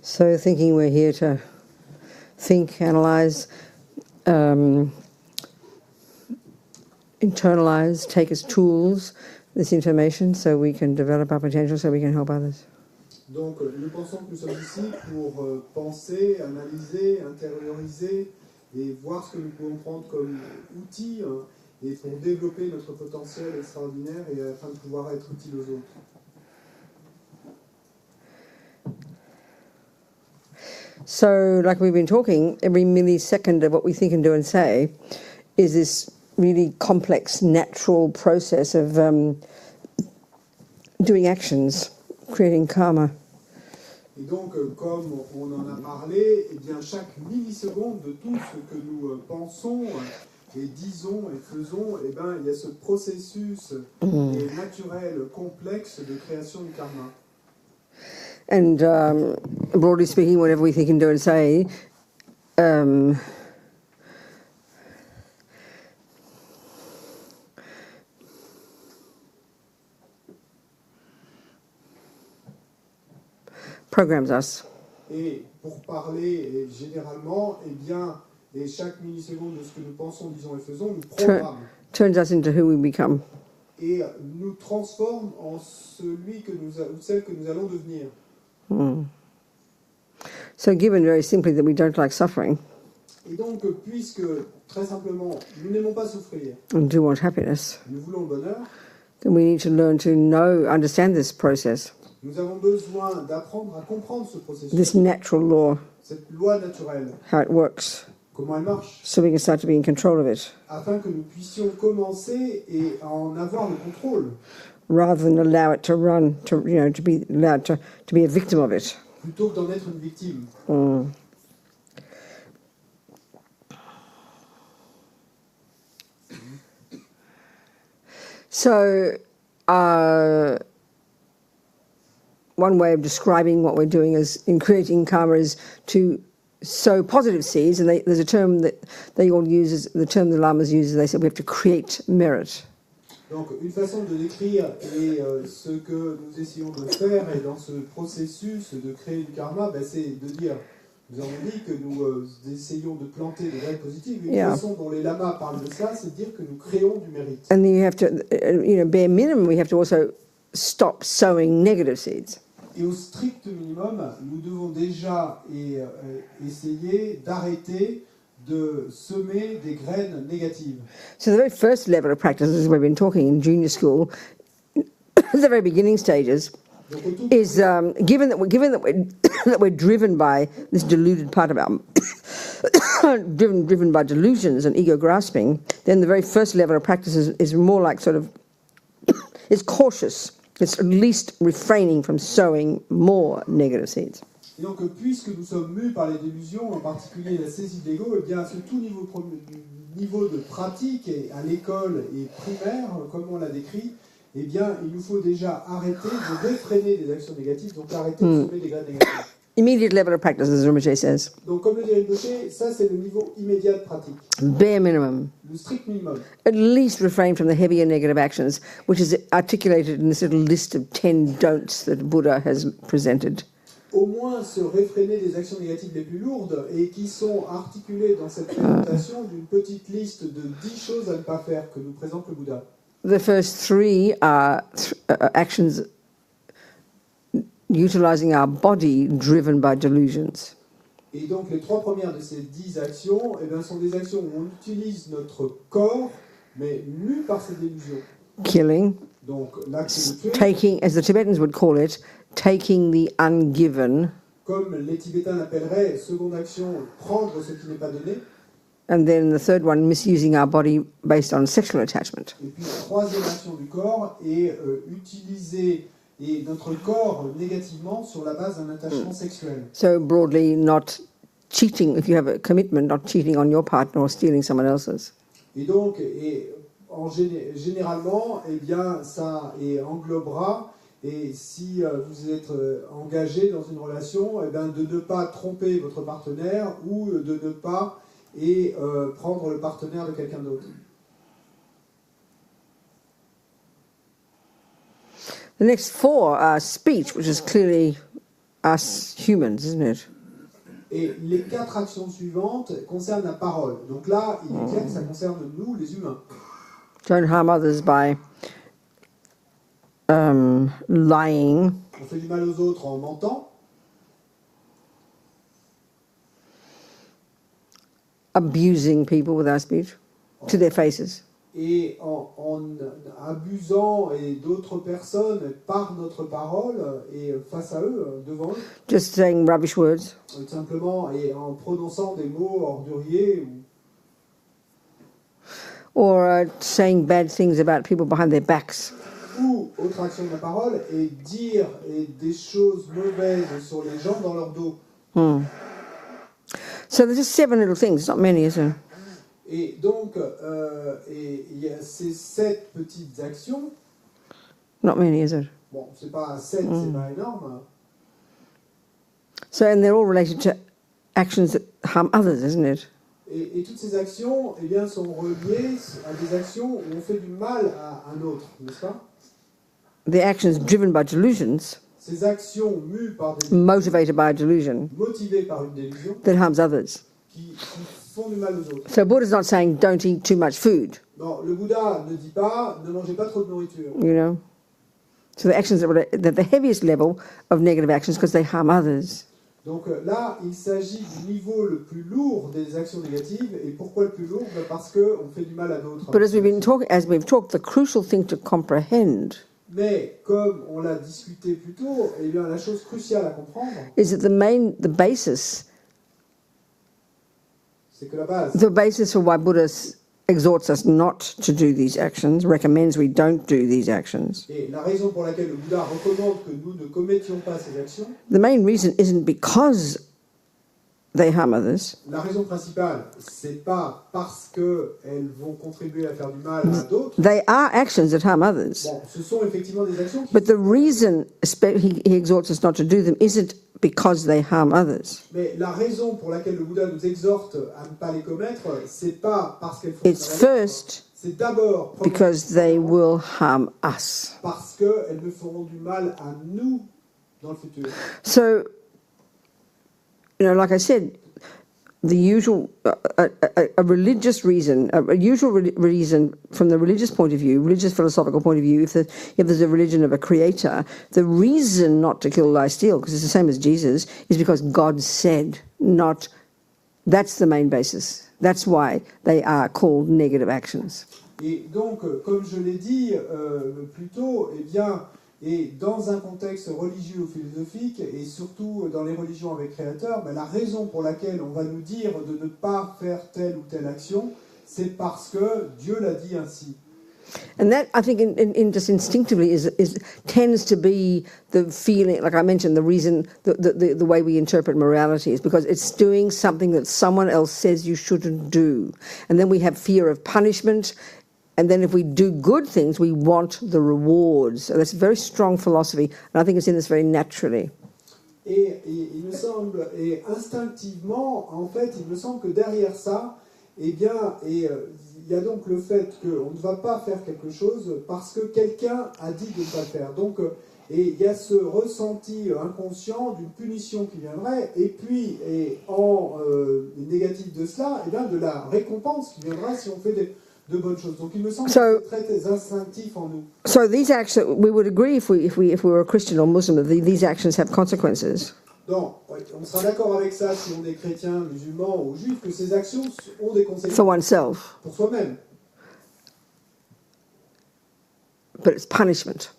So thinking, we're here to think, analyze, internalize, take as tools this information so we can develop our potential, so we can help others. Donc, nous pensons que nous sommes ici pour penser, analyser, intérioriser et voir ce que nous pouvons prendre comme outil et pour développer notre potentiel extraordinaire et afin de pouvoir être utile aux autres. So, like we've been talking, every millisecond of what we think and do and say is this really complex, natural process of doing actions, creating karma. Et donc, comme on en a parlé, eh bien, chaque milliseconde de tout ce que nous pensons et disons et faisons, eh ben, il y a ce processus naturel, complexe de création du karma. And broadly speaking, whatever we think and do and say, programs us. Et pour parler généralement, eh bien, et chaque milliseconde de ce que nous pensons, disons et faisons, nous programme. Turns us into who we become. Et nous transforme en celui que nous ou celle que nous allons devenir. So given very simply that we don't like suffering, et donc, puisque, très simplement, nous n'aimons pas souffrir, and do want happiness, nous voulons le bonheur, then we need to learn to understand this process, nous avons besoin d'apprendre à comprendre ce processus, this natural law, cette loi naturelle, how it works, comment elle marche, so we can start to be in control of it, afin que nous puissions commencer et en avoir le contrôle, rather than allow it to run, to be allowed to be a victim of it. plutôt que d'en être une victime. So, one way of describing what we're doing in creating karma is to sow positive seeds, and there's a term that they all use, the term the lamas use, they say we have to create merit. Donc, une façon de décrire et ce que nous essayons de faire et dans ce processus de créer du karma, ben, c'est de dire, nous avons dit que nous essayons de planter des graines positives. Une façon dont les lamas parlent de ça, c'est de dire que nous créons du mérite. And then you have to, bare minimum, we have to also stop sowing negative seeds. Et au strict minimum, nous devons déjà essayer d'arrêter de semer des graines négatives. So the very first level of practice, as we've been talking in junior school, the very beginning stages, is given that we're driven by this deluded part of our driven by delusions and ego grasping, then the very first level of practice is more like sort of is cautious. It's at least refraining from sowing more negative seeds. Et donc, puisque nous sommes mus par les délusions, en particulier la saisie de l'ego, eh bien, à ce tout niveau de pratique, et à l'école et primaire, comme on l'a décrit, eh bien, il nous faut déjà arrêter de réfréner des actions négatives, donc arrêter de semer des graines négatives. Immediate level of practice, as Rinpoche says. Donc, comme le dit Rinpoche, ça c'est le niveau immédiat de pratique. Bare minimum. Le strict minimum. At least refrain from the heavier negative actions, which is articulated in this little list of 10 don'ts that Buddha has presented. Au moins se réfréner des actions négatives les plus lourdes et qui sont articulées dans cette présentation d'une petite liste de 10 choses à ne pas faire que nous présente le Bouddha. The first 3 are actions utilizing our body driven by delusions. Et donc les 3 premières de ces 10 actions eh bien, sont des actions où on utilise notre corps, mais mu par ces délusions. Killing, donc, l'acte de tuer, taking, as the Tibetans would call it, taking the ungiven. Comme les Tibétains l'appelleraient, seconde action, prendre ce qui n'est pas donné. And then the third one, misusing our body based on sexual attachment. Et puis troisième action du corps est utiliser notre corps négativement sur la base d'un attachement sexuel. So broadly, not cheating, if you have a commitment, not cheating on your partner or stealing someone else's. Et donc, généralement, eh bien, ça englobera, et si vous êtes engagé dans une relation, eh bien, de ne pas tromper votre partenaire ou de ne pas prendre le partenaire de quelqu'un d'autre. The next 4 are speech, which is clearly us humans, isn't it? Et les 4 actions suivantes concernent la parole. Donc là, il est clair que ça concerne nous, les humains. Don't harm others by lying, On fait du mal aux autres en mentant, abusing people with our speech to their faces. et en abusant et d'autres personnes par notre parole et face à eux, devant eux. Just saying rubbish words. Tout simplement, et en prononçant des mots orduriers Or saying bad things about people behind their backs. ou autre action de la parole, et dire des choses mauvaises sur les gens dans leur dos. So there's just 7 little things. It's not many, is it? Et donc, il y a ces 7 petites actions. Not many, is it? Bon, c'est pas 7, c'est pas énorme. So, and they're all related to actions that harm others, isn't it? Et toutes ces actions, eh bien, sont reliées à des actions où on fait du mal à un autre, n'est-ce pas? The actions driven by delusions, Ces actions mues par des motivated by a delusion, motivées par une délusion, that harms others. qui font du mal aux autres. So Buddha's not saying don't eat too much food, Non, le Bouddha ne dit pas ne mangez pas trop de nourriture. you know. So the actions that are at the heaviest level of negative actions because they harm others. Donc là, il s'agit du niveau le plus lourd des actions négatives. Et pourquoi le plus lourd? Parce qu'on fait du mal à d'autres. But as we've talked, the crucial thing to comprehend Mais comme on l'a discuté plus tôt, eh bien, la chose cruciale à comprendre, is that the basis c'est que la base, the basis for why Buddha exhorts us not to do these actions, recommends we don't do these actions. et la raison pour laquelle le Bouddha recommande que nous ne commettions pas ces actions, The main reason isn't because they harm others. la raison principale, c'est pas parce qu'elles vont contribuer à faire du mal à d'autres. They are actions that harm others. Bon, ce sont effectivement des actions qui... But the reason he exhorts us not to do them isn't because they harm others. Mais la raison pour laquelle le Bouddha nous exhorte à ne pas les commettre, c'est pas parce qu'elles font It's mal à d'autres. first C'est d'abord because they will harm us. parce qu'elles me feront du mal à nous dans le futur. So, you know, like I said, the usual, a religious reason, a usual reason from the religious point of view, religious philosophical point of view, if there's a religion of a creator, the reason not to kill, lie, steal, because it's the same as Jesus, is because God said not. That's the main basis. That's why they are called negative actions. Et donc, comme je l'ai dit plus tôt, eh bien, et dans un contexte religieux ou philosophique, et surtout dans les religions avec Créateur, ben, la raison pour laquelle on va nous dire de ne pas faire telle ou telle action, c'est parce que Dieu l'a dit ainsi. And that, I think, in just instinctively tends to be the feeling, like I mentioned, the reason, the way we interpret morality is because it's doing something that someone else says you shouldn't do. And then we have fear of punishment. And then if we do good things, we want the rewards. So that's a very strong philosophy. And I think it's in this very naturally. Et il me semble, et instinctivement, en fait, il me semble que derrière ça, eh bien, il y a donc le fait qu'on ne va pas faire quelque chose parce que quelqu'un a dit de ne pas le faire. Donc, et il y a ce ressenti inconscient d'une punition qui viendrait, et puis, en négatif de cela, eh bien, de la récompense qui viendra si on fait de bonnes choses. Donc, il me semble que c'est très instinctif en nous. So these actions, we would agree if we were a Christian or Muslim, that these actions have consequences. Donc, on sera d'accord avec ça si on est chrétien, musulman ou juif, que ces actions ont des conséquences For oneself. pour soi-même. But it's punishment.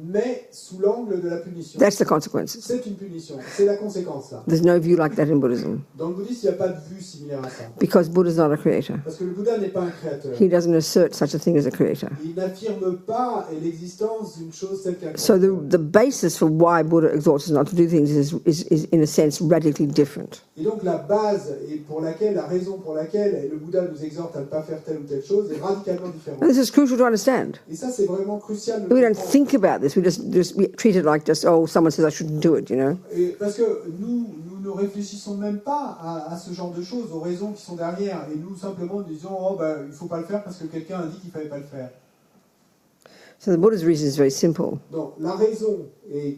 Mais sous l'angle de la punition. That's the consequences. C'est une punition, c'est la conséquence là. There's no view like that in Buddhism. Dans le bouddhisme, il n'y a pas de vue similaire à ça. Because Buddha's not a creator. Parce que le Bouddha n'est pas un créateur. He doesn't assert such a thing as a creator. Il n'affirme pas l'existence d'une chose telle qu'un So créateur. the basis for why Buddha exhorts us not to do things is in a sense radically different. Et donc la base et pour laquelle, la raison pour laquelle le Bouddha nous exhorte à ne pas faire telle ou telle chose est radicalement différente. And this is crucial to understand. Et ça, c'est vraiment crucial de We don't comprendre. think about this. We treat it like just, oh, someone says I shouldn't do it, you know. Et parce que nous ne réfléchissons même pas à ce genre de choses, aux raisons qui sont derrière. Et nous, simplement, nous disons, oh, ben, il ne faut pas le faire parce que quelqu'un a dit qu'il ne fallait pas le faire. So the Buddha's reason is very simple. Donc la raison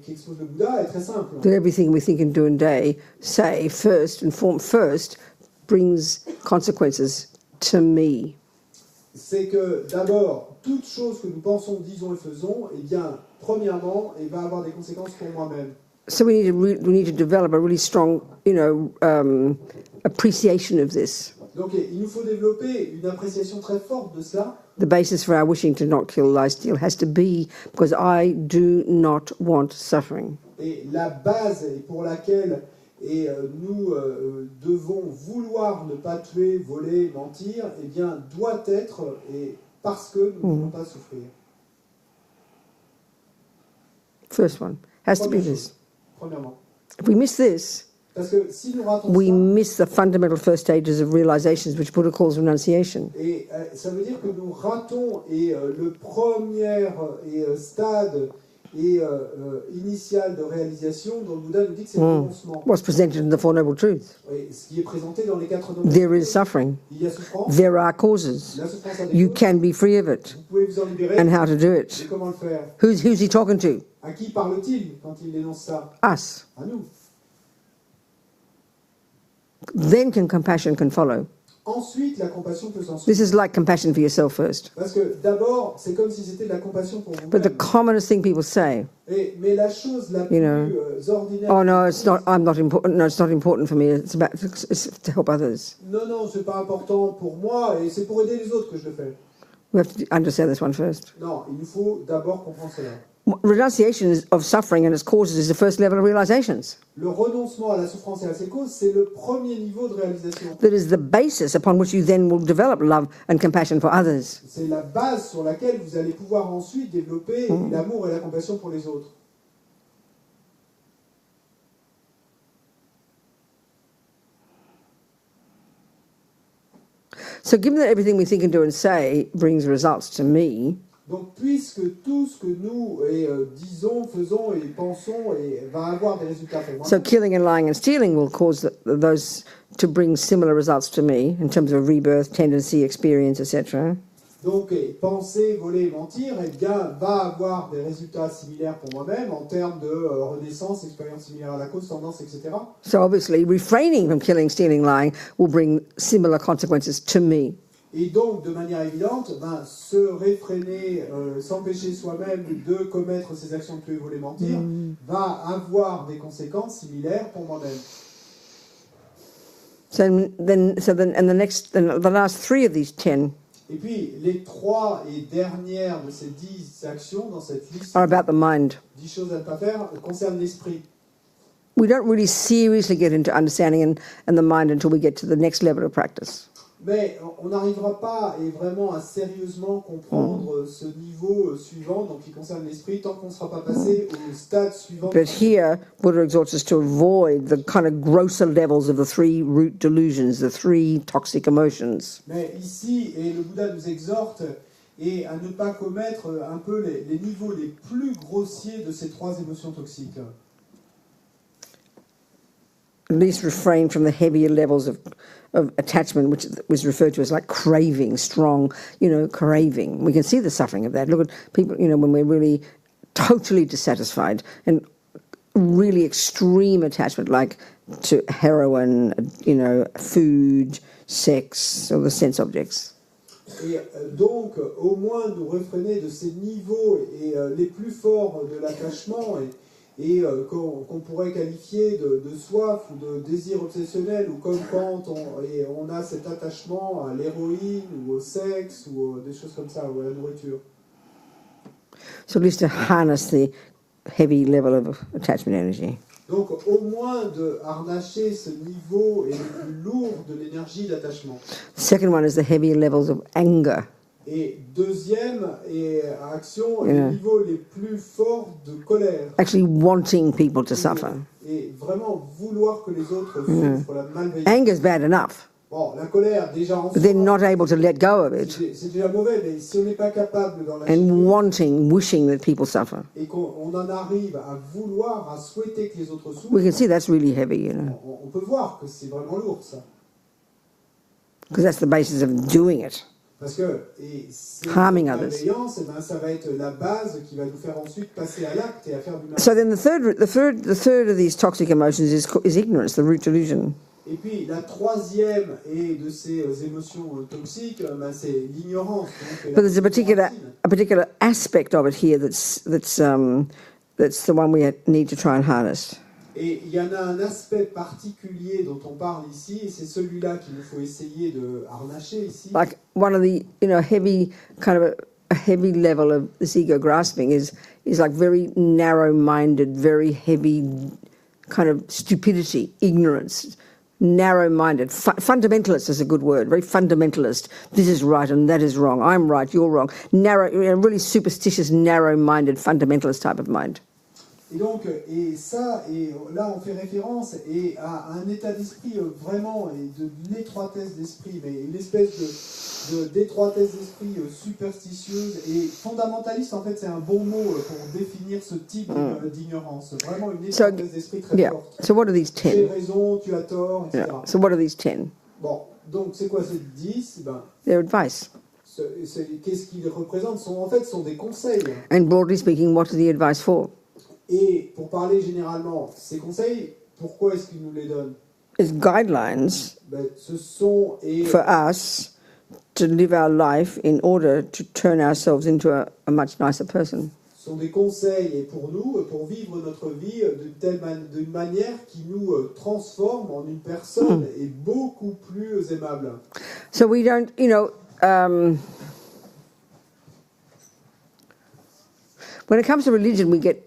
qu'expose le Bouddha est très simple. That everything we think and do and say first and form first brings consequences to me. C'est que d'abord, toute chose que nous pensons, disons et faisons, eh bien, premièrement, elle va avoir des conséquences pour moi-même. So we need to develop a really strong, appreciation of this. Donc il nous faut développer une appréciation très forte de cela. The basis for our wishing to not kill, lie, steal has to be because I do not want suffering. Et la base pour laquelle nous devons vouloir ne pas tuer, voler, mentir, eh bien, doit être parce que nous ne voulons pas souffrir. First one has to be this. Premièrement. If we miss this, parce que si nous ratons we ça, miss the fundamental first stages of realizations, which Buddha calls renunciation. Et ça veut dire que nous ratons le premier stade initial de réalisation dont le Bouddha nous dit que c'est le renoncement. What's presented in the Four Noble Truths. Et ce qui est présenté dans les 4 nobles There is truths. suffering. Il y a souffrance. There are causes. La souffrance a des You causes. can be free of it. Vous pouvez vous en libérer. And how to do Et it. comment le faire? Who's he talking to? À qui parle-t-il quand il énonce ça? Us. À nous. Then compassion can follow. Ensuite, la compassion peut s'en This suivre. is like compassion for yourself first. Parce que d'abord, c'est comme si c'était de la compassion pour But the vous-même. commonest thing people say, Mais la chose la plus ordinaire... oh no, it's not. I'm not important. No, it's not important for me. It's to help others. Non, c'est pas important pour moi et c'est pour aider les autres que je le fais. We have to understand this one first. Non, il nous faut d'abord comprendre cela. Renunciation of suffering and its causes is the first level of realizations. Le renoncement à la souffrance et à ses causes, c'est le premier niveau de réalisation. That is the basis upon which you then will develop love and compassion for others. C'est la base sur laquelle vous allez pouvoir ensuite développer l'amour et la compassion pour les autres. So given that everything we think and do and say brings results to me, Donc, puisque tout ce que nous disons, faisons et pensons va avoir des résultats pour moi, so killing and lying and stealing will cause those to bring similar results to me in terms of rebirth, tendency, experience, etc. donc penser, voler et mentir, eh bien, va avoir des résultats similaires pour moi-même en termes de renaissance, expérience similaire à la cause, tendance, etc. So obviously refraining from killing, stealing, lying will bring similar consequences to me. Et donc, de manière évidente, se réfréner, s'empêcher soi-même de commettre ces actions de tuer, voler, mentir, va avoir des conséquences similaires pour moi-même. The last three of these 10 Et puis, les 3 et dernières de ces 10 actions dans cette liste, are about the mind. 10 choses à ne pas faire, concernent l'esprit. We don't really seriously get into understanding and the mind until we get to the next level of practice. Mais on n'arrivera pas vraiment à sérieusement comprendre ce niveau suivant, donc qui concerne l'esprit, tant qu'on ne sera pas passé au stade suivant. But here, Buddha exhorts us to avoid the kind of grosser levels of the three root delusions, the three toxic emotions. Mais ici, et le Bouddha nous exhorte à ne pas commettre un peu les niveaux les plus grossiers de ces 3 émotions toxiques. At least refrain from the heavier levels of attachment, which was referred to as like craving, strong, craving. We can see the suffering of that. Look at people, when we're really totally dissatisfied and really extreme attachment, like to heroin, food, sex, or the sense objects. Et donc, au moins nous réfréner de ces niveaux les plus forts de l'attachement qu'on pourrait qualifier de soif ou de désir obsessionnel, ou comme quand on a cet attachement à l'héroïne ou au sexe ou des choses comme ça, ou à la nourriture. So at least to harness the heavy level of attachment energy. Donc au moins de harnacher ce niveau le plus lourd de l'énergie d'attachement. The second one is the heavier levels of anger. Et deuxième action, les niveaux les plus forts de colère. Actually wanting people to suffer. Et vraiment vouloir que les autres souffrent, la malveillance. Anger is bad enough. Bon, la colère, déjà en But they're not able to let go of it. c'est déjà mauvais, mais si on n'est pas capable d'en lâcher And wishing that people suffer. et qu'on en arrive à vouloir, à souhaiter que les autres souffrent, We can see that's really heavy, on peut voir que c'est vraiment lourd, ça. Because that's the basis of doing it. Parce que cette Harming others. bienveillance, eh ben, ça va être la base qui va nous faire ensuite passer à l'acte et à faire du mal. So then the third of these toxic emotions is ignorance, the root delusion. Et puis la troisième de ces émotions toxiques, ben, c'est l'ignorance. Donc, But there's a particular aspect of it here that's the one we need to try and harness. Et il y en a un aspect particulier dont on parle ici, et c'est celui-là qu'il nous faut essayer de harnacher ici. Like one of the heavy kind of a heavy level of this ego grasping is like very narrow-minded, very heavy kind of stupidity, ignorance. Narrow-minded, fundamentalist is a good word, very fundamentalist. This is right and that is wrong. I'm right, you're wrong. Narrow, really superstitious, narrow-minded, fundamentalist type of mind. Et donc, et là on fait référence à un état d'esprit vraiment, et de l'étroitesse d'esprit, mais une espèce d'étroitesse d'esprit superstitieuse et fondamentaliste. En fait, c'est un bon mot pour définir ce type d'ignorance. Vraiment une étroitesse d'esprit très forte. So what are these 10? Tu as raison, tu as tort, etc. Yeah. So what are these 10? Bon, donc c'est quoi ces 10? Their advice. Qu'est-ce qu'ils représentent? En fait, ce sont des conseils. And broadly speaking, what is the advice for? Et pour parler généralement, ces conseils, pourquoi est-ce qu'ils nous les donnent? It's guidelines ce sont for us to live our life in order to turn ourselves into a much nicer person. sont des conseils et pour nous, pour vivre notre vie d'une manière qui nous transforme en une personne et beaucoup plus aimable. So we don't, when it comes to religion, we get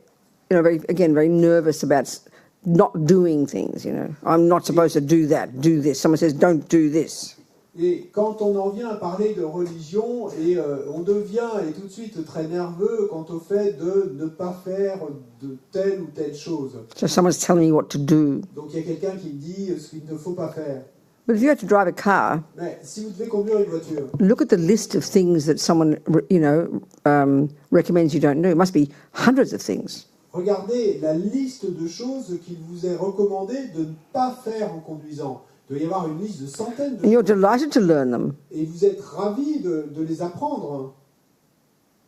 very nervous about not doing things, I'm not supposed to do that, do this. Someone says, don't do this. Et quand on en vient à parler de religion, et on devient tout de suite très nerveux quant au fait de ne pas faire de telle ou telle chose. So someone's telling me what to do. Donc il y a quelqu'un qui dit ce qu'il ne faut pas faire. But if you have to drive a car, mais si vous devez conduire une voiture, look at the list of things that someone, recommends you don't do. It must be hundreds of things. Regardez la liste de choses qu'il vous est recommandé de ne pas faire en conduisant. Il doit y avoir une liste de centaines de choses. And you're delighted to learn them. Et vous êtes ravis de les apprendre.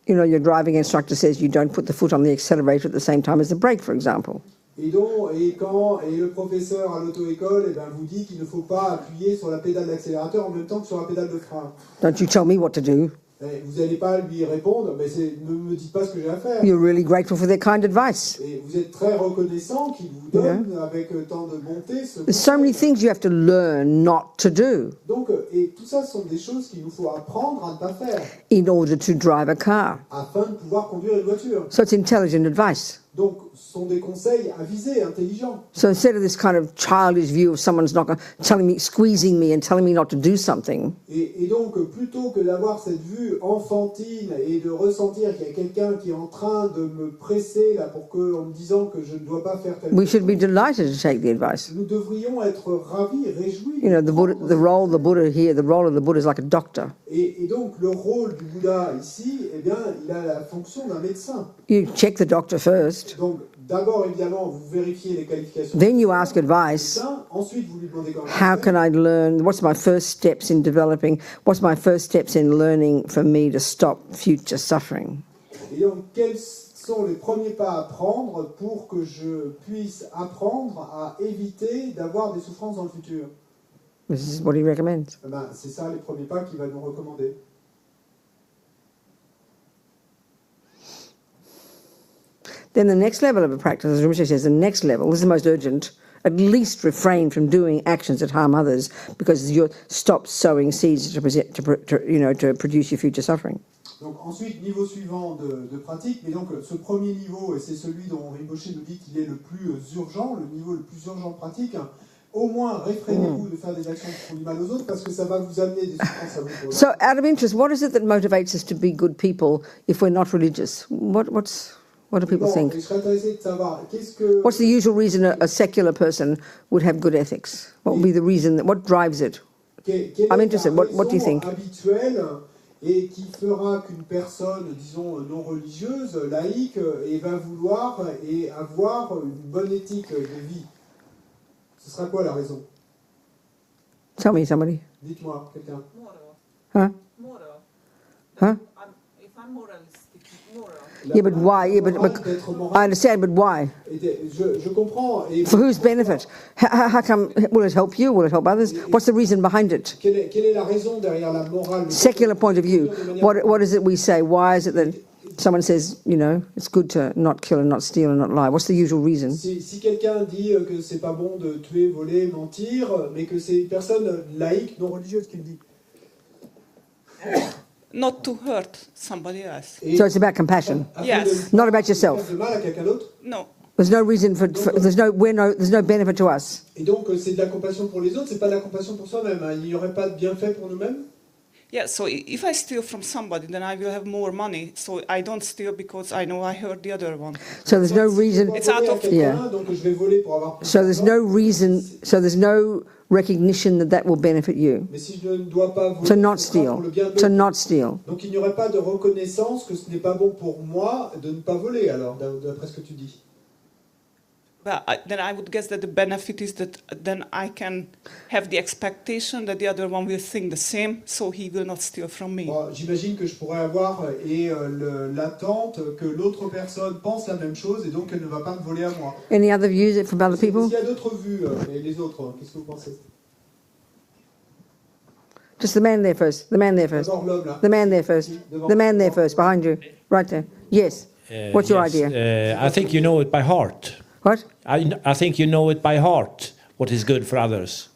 Your driving instructor says you don't put the foot on the accelerator at the same time as the brake, for example. Et le professeur à l'auto-école vous dit qu'il ne faut pas appuyer sur la pédale d'accélérateur en même temps que sur la pédale de frein. Don't you tell me what to do. Vous n'allez pas lui répondre, mais ne me dites pas ce que j'ai à faire. You're really grateful for their kind advice. Et vous êtes très reconnaissant qu'il vous donne avec tant de bonté ce There's so many things you have to learn not to do. Donc, et tout ça sont des choses qu'il nous faut apprendre à ne pas faire. In order to drive a car. Afin de pouvoir conduire une voiture. So it's intelligent advice. Donc, ce sont des conseils avisés, intelligents. So instead of this kind of childish view of someone's squeezing me and telling me not to do something. Et donc, plutôt que d'avoir cette vue enfantine et de ressentir qu'il y a quelqu'un qui est en train de me presser là en me disant que je ne dois pas faire telle chose. We should be delighted to take the advice. Nous devrions être ravis, réjouis. The role of the Buddha is like a doctor. Et donc, le rôle du Bouddha ici, il a la fonction d'un médecin. You check the doctor first. Donc, d'abord, évidemment, vous vérifiez les qualifications. Then you ask advice. Ensuite, vous lui demandez comment. How can I learn? What's my first steps in developing? What's my first steps in learning for me to stop future suffering? Et donc, quels sont les premiers pas à prendre pour que je puisse apprendre à éviter d'avoir des souffrances dans le futur? This is what he recommends. C'est ça les premiers pas qu'il va nous recommander. Then the next level of a practice, as Rinpoche says, the next level, this is the most urgent, at least refrain from doing actions that harm others because you stop sowing seeds to produce your future suffering. Donc ensuite, niveau suivant de pratique, mais donc ce premier niveau, et c'est celui dont Rinpoche nous dit qu'il est le plus urgent, le niveau le plus urgent de pratique, au moins réfrénez-vous de faire des actions qui font du mal aux autres parce que ça va vous amener des souffrances à vous. So out of interest, what is it that motivates us to be good people if we're not religious? What do people think? Je serais intéressé de savoir What's the usual reason a secular person would have good ethics? What would be the reason? What drives it? I'm interested. What do you think? Habituelle et qui fera qu'une personne, disons, non religieuse, laïque, va vouloir et avoir une bonne éthique de vie. Ce sera quoi la raison? Tell me, somebody. Dites-moi, quelqu'un. Huh? Huh? If I'm moralistic, moral. Yeah, but why? Yeah, but d'être moral. I understand, but why? Je comprends. Et For whose benefit? How come? Will it help you? Will it help others? What's the reason behind it? quelle est la raison derrière la morale? Secular point of view. What is it we say? Why is it that someone says, you know, it's good to not kill and not steal and not lie? What's the usual reason? Si quelqu'un dit que c'est pas bon de tuer, voler, mentir, mais que c'est une personne laïque, non religieuse qui le dit. Not to hurt somebody else. Et So it's about compassion, Yes. not about yourself. faire de mal à quelqu'un d'autre. No. There's no reason there's no benefit to us. Et donc c'est de la compassion pour les autres, c'est pas de la compassion pour soi-même. Hein. Il n'y aurait pas de bienfait pour nous-mêmes. Yeah, so if I steal from somebody, then I will have more money. So I don't steal because I know I hurt the other one. So there's no reason. Si je dois voler à quelqu'un, Yeah. donc je vais voler pour avoir plus So there's d'argent. no reason. So there's no recognition that will benefit you. Mais si je ne dois pas voler, To not ce sera steal. pour le bien de To l'autre. not steal. Donc il n'y aurait pas de reconnaissance que ce n'est pas bon pour moi de ne pas voler, alors, d'après ce que tu dis. But then I would guess that the benefit is that then I can have the expectation that the other one will think the same, so he will not steal from me. Bon, j'imagine que je pourrais avoir l'attente que l'autre personne pense la même chose et donc elle ne va pas me voler à moi. Any other views from other S'il people? y a d'autres vues, et les autres, qu'est-ce que vous pensez? Just the man there first. The man there first. D'abord l'homme là. The man there first. The man there first, behind you, right there. Yes. What's your idea? I think you know it by heart. What? I think you know it by heart, what is good for others.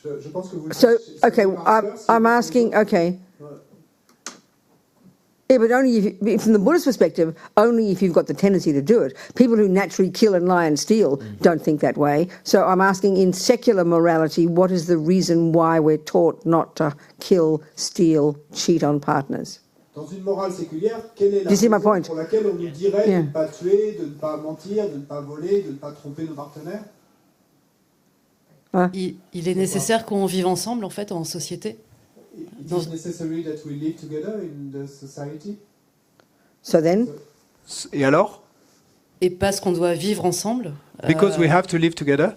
Je pense que vous le So, savez. okay, I'm asking, okay. Yeah, but only if, from the Buddhist perspective, only if you've got the tendency to do it. People who naturally kill and lie and steal don't think that way. So I'm asking, in secular morality, what is the reason why we're taught not to kill, steal, cheat on partners? Dans une morale séculière, quelle est la You see my raison point? pour laquelle on nous dirait Yeah. de ne pas tuer, de ne pas mentir, de ne pas voler, de ne pas tromper nos partenaires? Il est nécessaire qu'on vive ensemble, en fait, en société. It is necessary that we live together in the society. So then, Et alors? Et parce qu'on doit vivre ensemble, Because we have to live together.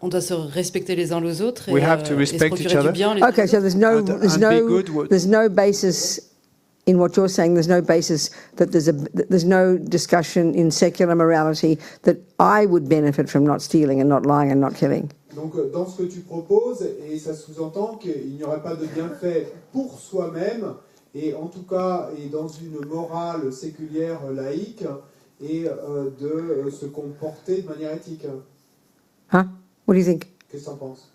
on doit se respecter les uns les autres et, We have to et se respect procurer each du other. bien. okay, so there's no, And be good. there's no basis in what you're saying. There's no basis that there's no discussion in secular morality that I would benefit from not stealing and not lying and not killing. Donc, dans ce que tu proposes, et ça sous-entend qu'il n'y aurait pas de bienfait pour soi-même, et en tout cas, et dans une morale séculière laïque, et de se comporter de manière éthique. Huh? What do you think? Qu'est-ce que tu en penses?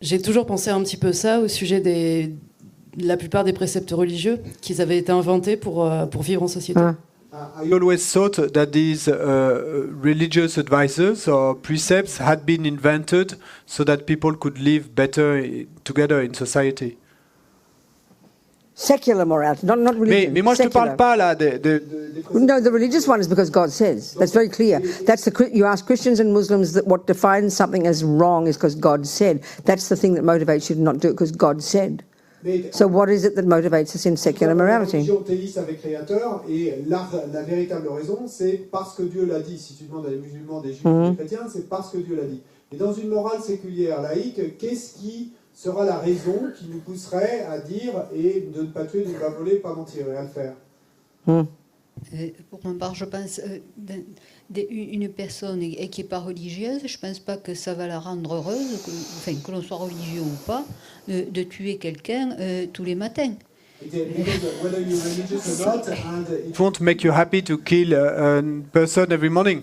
J'ai toujours pensé un petit peu ça au sujet de la plupart des préceptes religieux qu'ils avaient été inventés pour vivre en société. I always thought that these religious advisors or precepts had been invented so that people could live better together in society. Secular morality, not religion. Mais moi je ne te parle secular. pas là No, the religious one is because God says. That's very clear. That's you ask Christians and Muslims that what defines something as wrong is because God said. That's the thing that motivates you to not do it because God said. So what is it that motivates us in secular La morality? religion théiste avec Créateur, et la véritable raison, c'est parce que Dieu l'a dit. Si tu demandes à des musulmans, des juifs, des chrétiens, c'est parce que Dieu l'a dit. Et dans une morale séculière laïque, qu'est-ce qui sera la raison qui nous pousserait à dire et de ne pas tuer, de ne pas voler, de ne pas mentir et à le faire? Pour ma part, je pense une personne qui n'est pas religieuse, je ne pense pas que ça va la rendre heureuse, que l'on soit religieux ou pas, de tuer quelqu'un tous les matins. Whether you're religious or not, and it won't make you happy to kill a person every morning.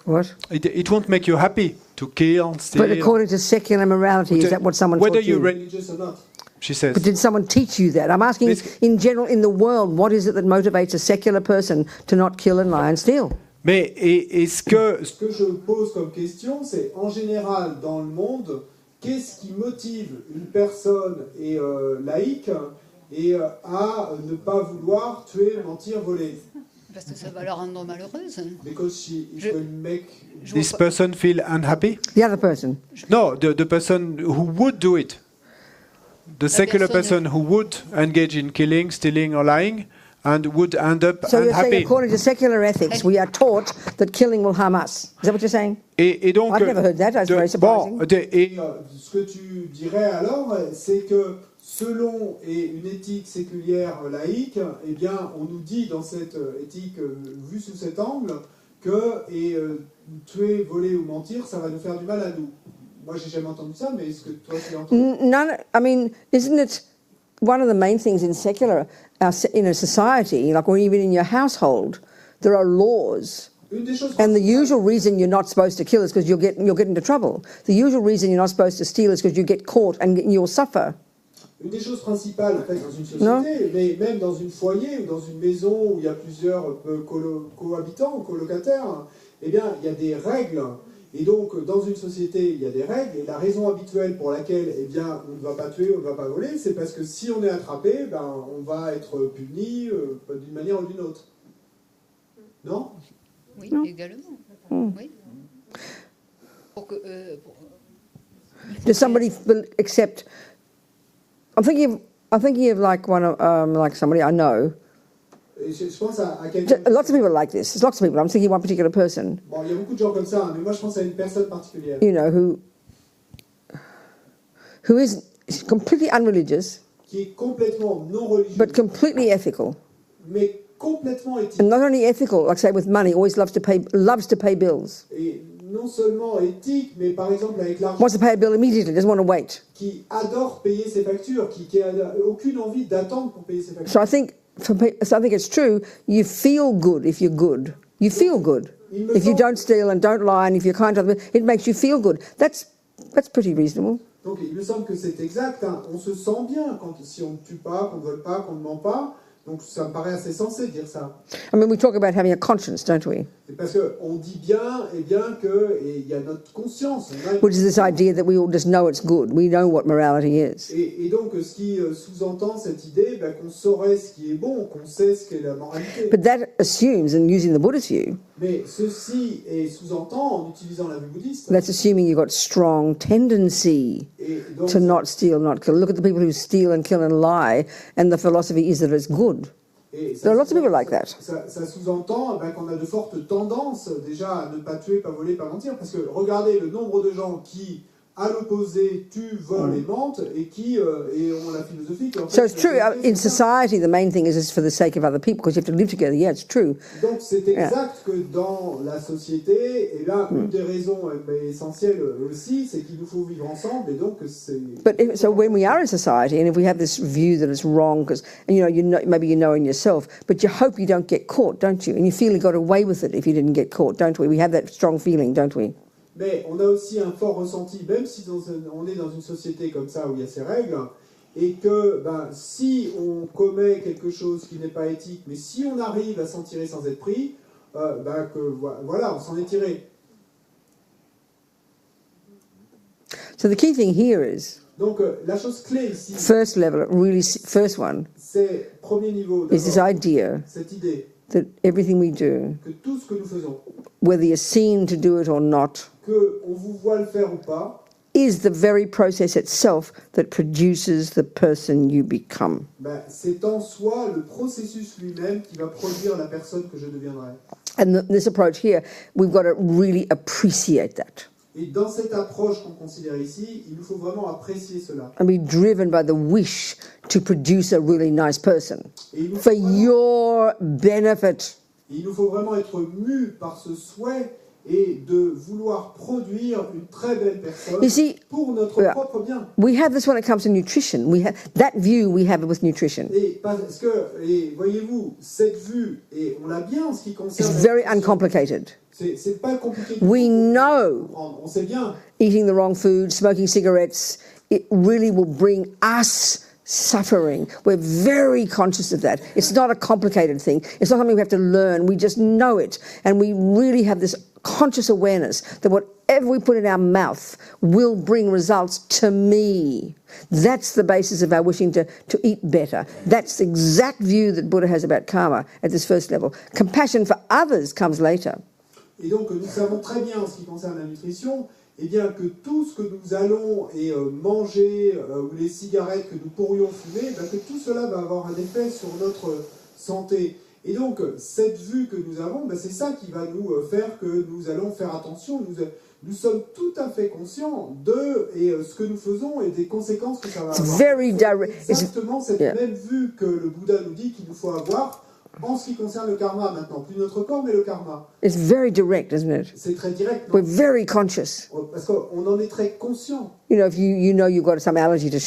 What? It won't make you happy to kill, steal. But according to secular morality, is that what someone Whether taught you? you're religious or not. She says. But did someone teach you that? I'm asking, in general, in the world, what is it that motivates a secular person to not kill and lie and steal? Mais est-ce que Ce que je pose comme question, c'est en général dans le monde, qu'est-ce qui motive une personne laïque et à ne pas vouloir tuer, mentir, voler? Parce que ça va la rendre malheureuse. Because it will make this person feel unhappy? The other person. No, the person who would do it. The secular person who would engage in killing, stealing or lying and would end up So you're saying, unhappy. according to secular ethics, we are taught that killing will harm us. Is that what you're saying? Et donc, I've never heard that. That's very surprising. bon, ce que tu dirais alors, c'est que selon une éthique séculière laïque, eh bien, on nous dit dans cette éthique vue sous cet angle que tuer, voler ou mentir, ça va nous faire du mal à nous. Moi, j'ai jamais entendu ça, mais est-ce que toi, tu l'as entendu? None. I mean, isn't it one of the main things in secular in a society, like or even in your household, there are laws. Une des choses And the usual reason you're not supposed to kill is because you'll get into trouble. The usual reason you're not supposed to steal is because you get caught and you'll suffer. Une des choses principales en fait, dans une société, mais même dans une foyer ou dans une maison où il y a plusieurs cohabitants ou colocataires, eh bien, il y a des règles. Et donc, dans une société, il y a des règles. Et la raison habituelle pour laquelle eh bien, on ne va pas tuer, on ne va pas voler, c'est parce que si on est attrapé, ben, on va être puni d'une manière ou d'une autre. Non? Oui, Non. également. Oui. Pour que, Does somebody accept? I'm thinking of like like somebody I know. Et je pense à quelqu'un. Lots of people are like this. There's lots of people. I'm thinking of one particular person. Bon, il y a beaucoup de gens comme ça, hein, mais moi je pense à une personne particulière. You know who is completely unreligious, Qui est complètement non religieux, but completely ethical. mais complètement éthique. And not only ethical, like say with money, always loves to pay bills. Et non seulement éthique, mais par exemple avec l'argent, Wants to pay a bill immediately, doesn't want to wait. qui adore payer ses factures, qui a aucune envie d'attendre pour payer ses factures. So I think it's true. You feel good if you're good. You feel good if you don't steal and don't lie, and if you're kind to others. It makes you feel good. That's pretty reasonable. Donc il me semble que c'est exact. Hein. On se sent bien si on ne tue pas, qu'on ne vole pas, qu'on ne ment pas. Donc ça me paraît assez sensé de dire ça. I mean, we talk about having a conscience, don't we? C'est parce qu'on dit bien, et bien qu'il y a notre conscience. Which is this idea that we all just know it's good. We know what morality is. Et donc ce qui sous-entend cette idée qu'on saurait ce qui est bon, qu'on sait ce qu'est la moralité. But that assumes, and using the Buddhist view, Mais ceci est sous-entend en utilisant la vue bouddhiste. that's assuming you've got strong tendency Et donc, to not steal, not kill. Look at the people who steal and kill and lie, and the philosophy is that it's good. et ça There are lots of people like that. Ça sous-entend qu'on a de fortes tendances déjà à ne pas tuer, pas voler, pas mentir. Parce que regardez le nombre de gens qui, à l'opposé, tuent, volent et mentent et qui et ont la philosophie. En fait, So it's true. In society, the main thing is for the sake of other people, because you have to live together. Yeah, it's true. Donc c'est exact que dans la société, et là, une des raisons essentielles aussi, c'est qu'il nous faut vivre ensemble et donc c'est... So when we are in society, and if we have this view that it's wrong, because maybe you know in yourself, but you hope you don't get caught, don't you? And you feel you got away with it if you didn't get caught, don't we? We have that strong feeling, don't we? Mais on a aussi un fort ressenti, même si on est dans une société comme ça où il y a ces règles, et que si on commet quelque chose qui n'est pas éthique, mais si on arrive à s'en tirer sans être pris, voilà, on s'en est tiré. So the key thing here is, Donc la chose clé ici, first level, really first one, c'est premier niveau, is this idea cette idée that everything we do, que tout ce que nous faisons, whether you're seen to do it or not, qu'on vous voit le faire ou pas, is the very process itself that produces the person you become. c'est en soi le processus lui-même qui va produire la personne que je deviendrai. And this approach here, we've got to really appreciate that. Et dans cette approche qu'on considère ici, il nous faut vraiment apprécier cela. And be driven by the wish to produce a really nice person Et il nous for faut vraiment- your benefit. il nous faut vraiment être mus par ce souhait et de vouloir produire une très belle personne You see, pour notre propre bien. we have this when it comes to nutrition. We have that view we have with nutrition. Et parce que, et voyez-vous, cette vue, et on l'a bien en ce qui It's concerne... very uncomplicated. C'est pas compliqué. du We tout pour know comprendre. On sait bien. eating the wrong food, smoking cigarettes, it really will bring us suffering. We're very conscious of that. It's not a complicated thing. It's not something we have to learn. We just know it. And we really have this conscious awareness that whatever we put in our mouth will bring results to me. That's the basis of our wishing to eat better. That's the exact view that Buddha has about karma at this first level. Compassion for others comes later. Et donc, nous savons très bien, en ce qui concerne la nutrition, eh bien, que tout ce que nous allons manger, ou les cigarettes que nous pourrions fumer, que tout cela va avoir un effet sur notre santé. Et donc, cette vue que nous avons, c'est ça qui va nous faire que nous allons faire attention. nous sommes tout à fait conscients de ce que nous faisons et des conséquences que ça va It's avoir. very direct. Exactement cette Yeah. même vue que le Bouddha nous dit qu'il nous faut avoir en ce qui concerne le karma maintenant. Plus notre corps, mais le karma. It's very direct, isn't it? C'est très direct, non? We're very conscious. Parce qu'on en est très conscient. You know, if you know you've got some allergy to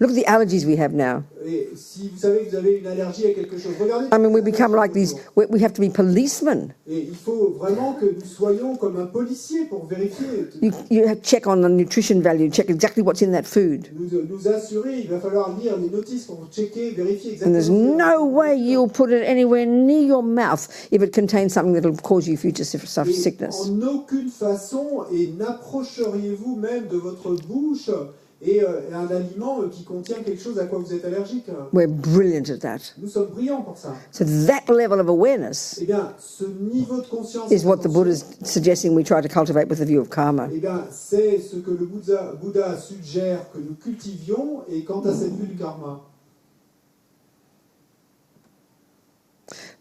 look at the allergies we have now. Et si vous savez que vous avez une allergie à quelque chose, regardez. I mean, we become like these. We have to be policemen. Et il faut vraiment que nous soyons comme un policier pour vérifier. You have check on the nutrition value, check exactly what's in that food. Nous assurer, il va falloir lire les notices pour checker, vérifier And exactement. there's ce qu'il y a. no way you'll put it anywhere near your mouth if it contains something that'll cause you future Et sickness. en aucune façon, et n'approcheriez-vous même de votre bouche et un aliment qui contient quelque chose à quoi vous êtes allergique. We're brilliant at that. Nous sommes brillants pour ça. So that level of awareness Eh bien, ce niveau de conscience is what the Buddha is suggesting we try to cultivate with the view of karma. eh bien, c'est ce que le Bouddha suggère que nous cultivions, et quant à cette vue du karma.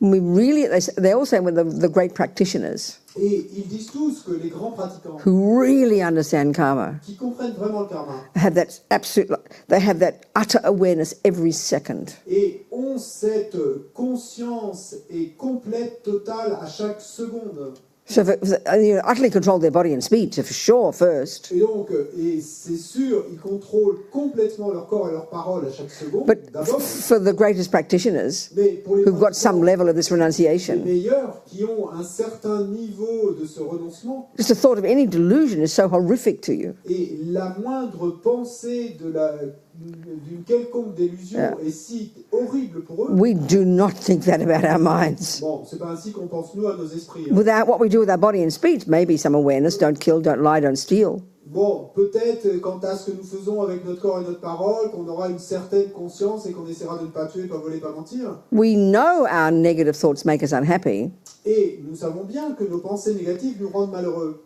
We really, they all say with the great practitioners Et ils disent tous que les grands pratiquants who really understand karma qui comprennent vraiment le karma have that absolute, they have that utter awareness every second. et ont cette conscience et complète, totale à chaque seconde. So utterly control their body and speech, for sure, first. Et donc, et c'est sûr, ils contrôlent complètement leur corps et leurs paroles à chaque seconde, But d'abord. for the greatest practitioners Mais pour les who've got some pratiquants level of this les renunciation, meilleurs, qui ont un certain niveau de ce renoncement, just the thought of any delusion is so horrific to you. et la moindre pensée d'une quelconque délusion Yeah. est si horrible pour eux. We do not think that about our minds. Bon, c'est pas ainsi qu'on pense nous à nos esprits. Hein. Without what we do with our body and speech, maybe some awareness, don't kill, don't lie, don't steal. Bon, peut-être quant à ce que nous faisons avec notre corps et notre parole, qu'on aura une certaine conscience et qu'on essaiera de ne pas tuer, pas voler, pas mentir. We know our negative thoughts make us unhappy, Et nous savons bien que nos pensées négatives nous rendent malheureux.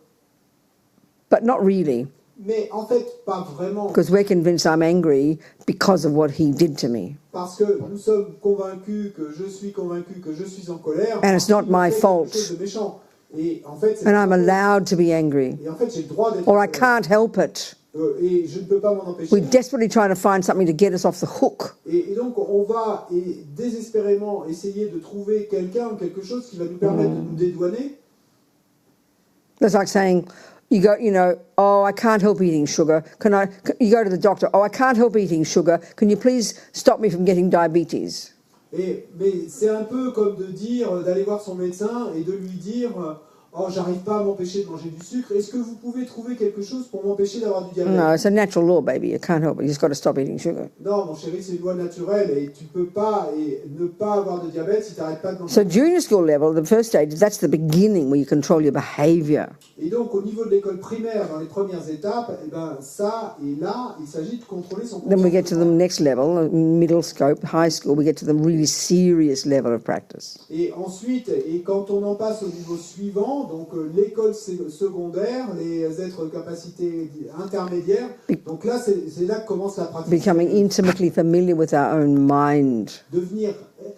but not really, Mais en fait, pas vraiment. because we're convinced I'm angry because of what he did to me. Parce que nous sommes convaincus que je suis convaincu que je suis en colère. And it's not my fault. Quelque chose de méchant. Et en fait, c'est And I'm allowed to be angry, et en fait, j'ai le droit d'être or en I colère. can't help it. Et je ne peux pas m'en empêcher. We're desperately trying to find something to get us off the hook. Et donc, on va désespérément essayer de trouver quelqu'un ou quelque chose qui va nous permettre de nous dédouaner. That's like saying, you go, oh, I can't help eating sugar. You go to the doctor, oh, I can't help eating sugar. Can you please stop me from getting diabetes? Mais c'est un peu comme de dire, d'aller voir son médecin et de lui dire, oh, j'arrive pas à m'empêcher de manger du sucre. Est-ce que vous pouvez trouver quelque chose pour m'empêcher d'avoir du diabète? No, it's a natural law, baby. You can't help it. You just got to stop eating sugar. Non, mon chéri, c'est une loi naturelle et tu peux pas ne pas avoir de diabète si tu n'arrêtes pas de manger. So junior school level, the first stage, that's the beginning where you control your behaviour. Et donc, au niveau de l'école primaire, dans les premières étapes, eh ben, ça, et là, il s'agit de contrôler son Then we get to the comportement. next level, middle scope, high school, we get to the really serious level of practice. Et ensuite, et quand on en passe au niveau suivant, donc l'école secondaire, les êtres de capacité intermédiaire, donc là, c'est là que commence la pratique. Becoming intimately familiar with our own mind Devenir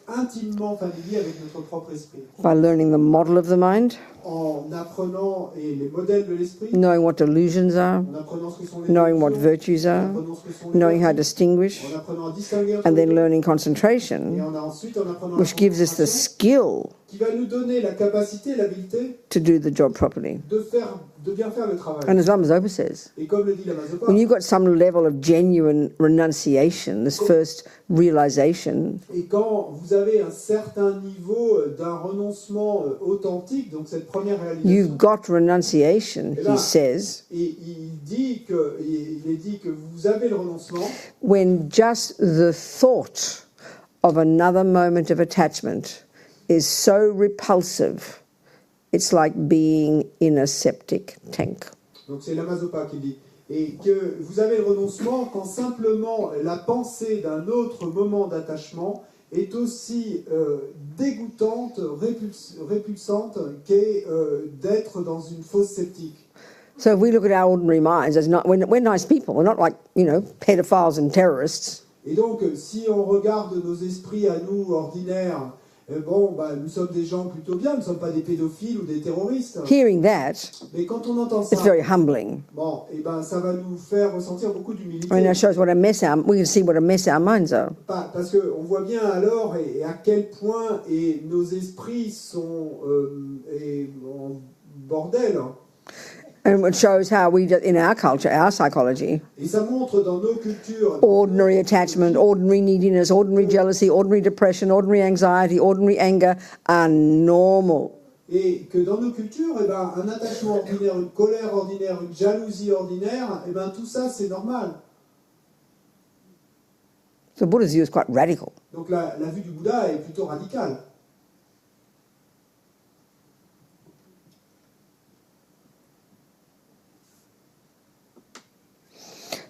intimement familier avec notre propre esprit. by learning the model of the mind, En apprenant les modèles de l'esprit, knowing what delusions are, en apprenant ce que sont les knowing what émotions, virtues en are, apprenant ce que sont les knowing how to vertus, distinguish, en apprenant à distinguer entre and les then deux. learning Et concentration, ensuite, en apprenant which la gives us the concentration, skill qui va nous donner la capacité, l'habileté to do the job properly. de bien faire le travail. And as Lama Zopa says, Et comme le dit la Mazopa, when you've got some level of genuine renunciation, this first realization, et quand vous avez un certain niveau d'un renoncement authentique, donc cette première réalisation, you've got renunciation, he says, et il est dit que vous avez le renoncement, when just the thought of another moment of attachment is so repulsive, it's like being in a septic tank. donc c'est la Mazopa qui dit, et que vous avez le renoncement quand simplement la pensée d'un autre moment d'attachement est aussi dégoûtante, répulsante qu'est d'être dans une fosse septique. So if we look at our ordinary minds as not, we're nice people, we're not like, pedophiles and terrorists. Et donc, si on regarde nos esprits à nous ordinaires, Bon, bah, nous sommes des gens plutôt bien, nous ne sommes pas des pédophiles ou des terroristes. Hearing that, Mais quand on entend ça, it's very humbling. bon, et ben, ça va nous faire ressentir beaucoup d'humilité. I mean, it shows what a mess we can see what a mess our minds are. Parce qu'on voit bien alors et à quel point nos esprits sont en bordel. And it shows how we, in our culture, our psychology, Et ça montre dans nos cultures ordinary attachment, ordinary neediness, ordinary jealousy, ordinary depression, ordinary anxiety, ordinary anger are normal. et que dans nos cultures, eh ben, un attachement ordinaire, une colère ordinaire, une jalousie ordinaire, eh ben, tout ça c'est normal. So Buddha's view is quite radical. Donc la vue du Bouddha est plutôt radicale.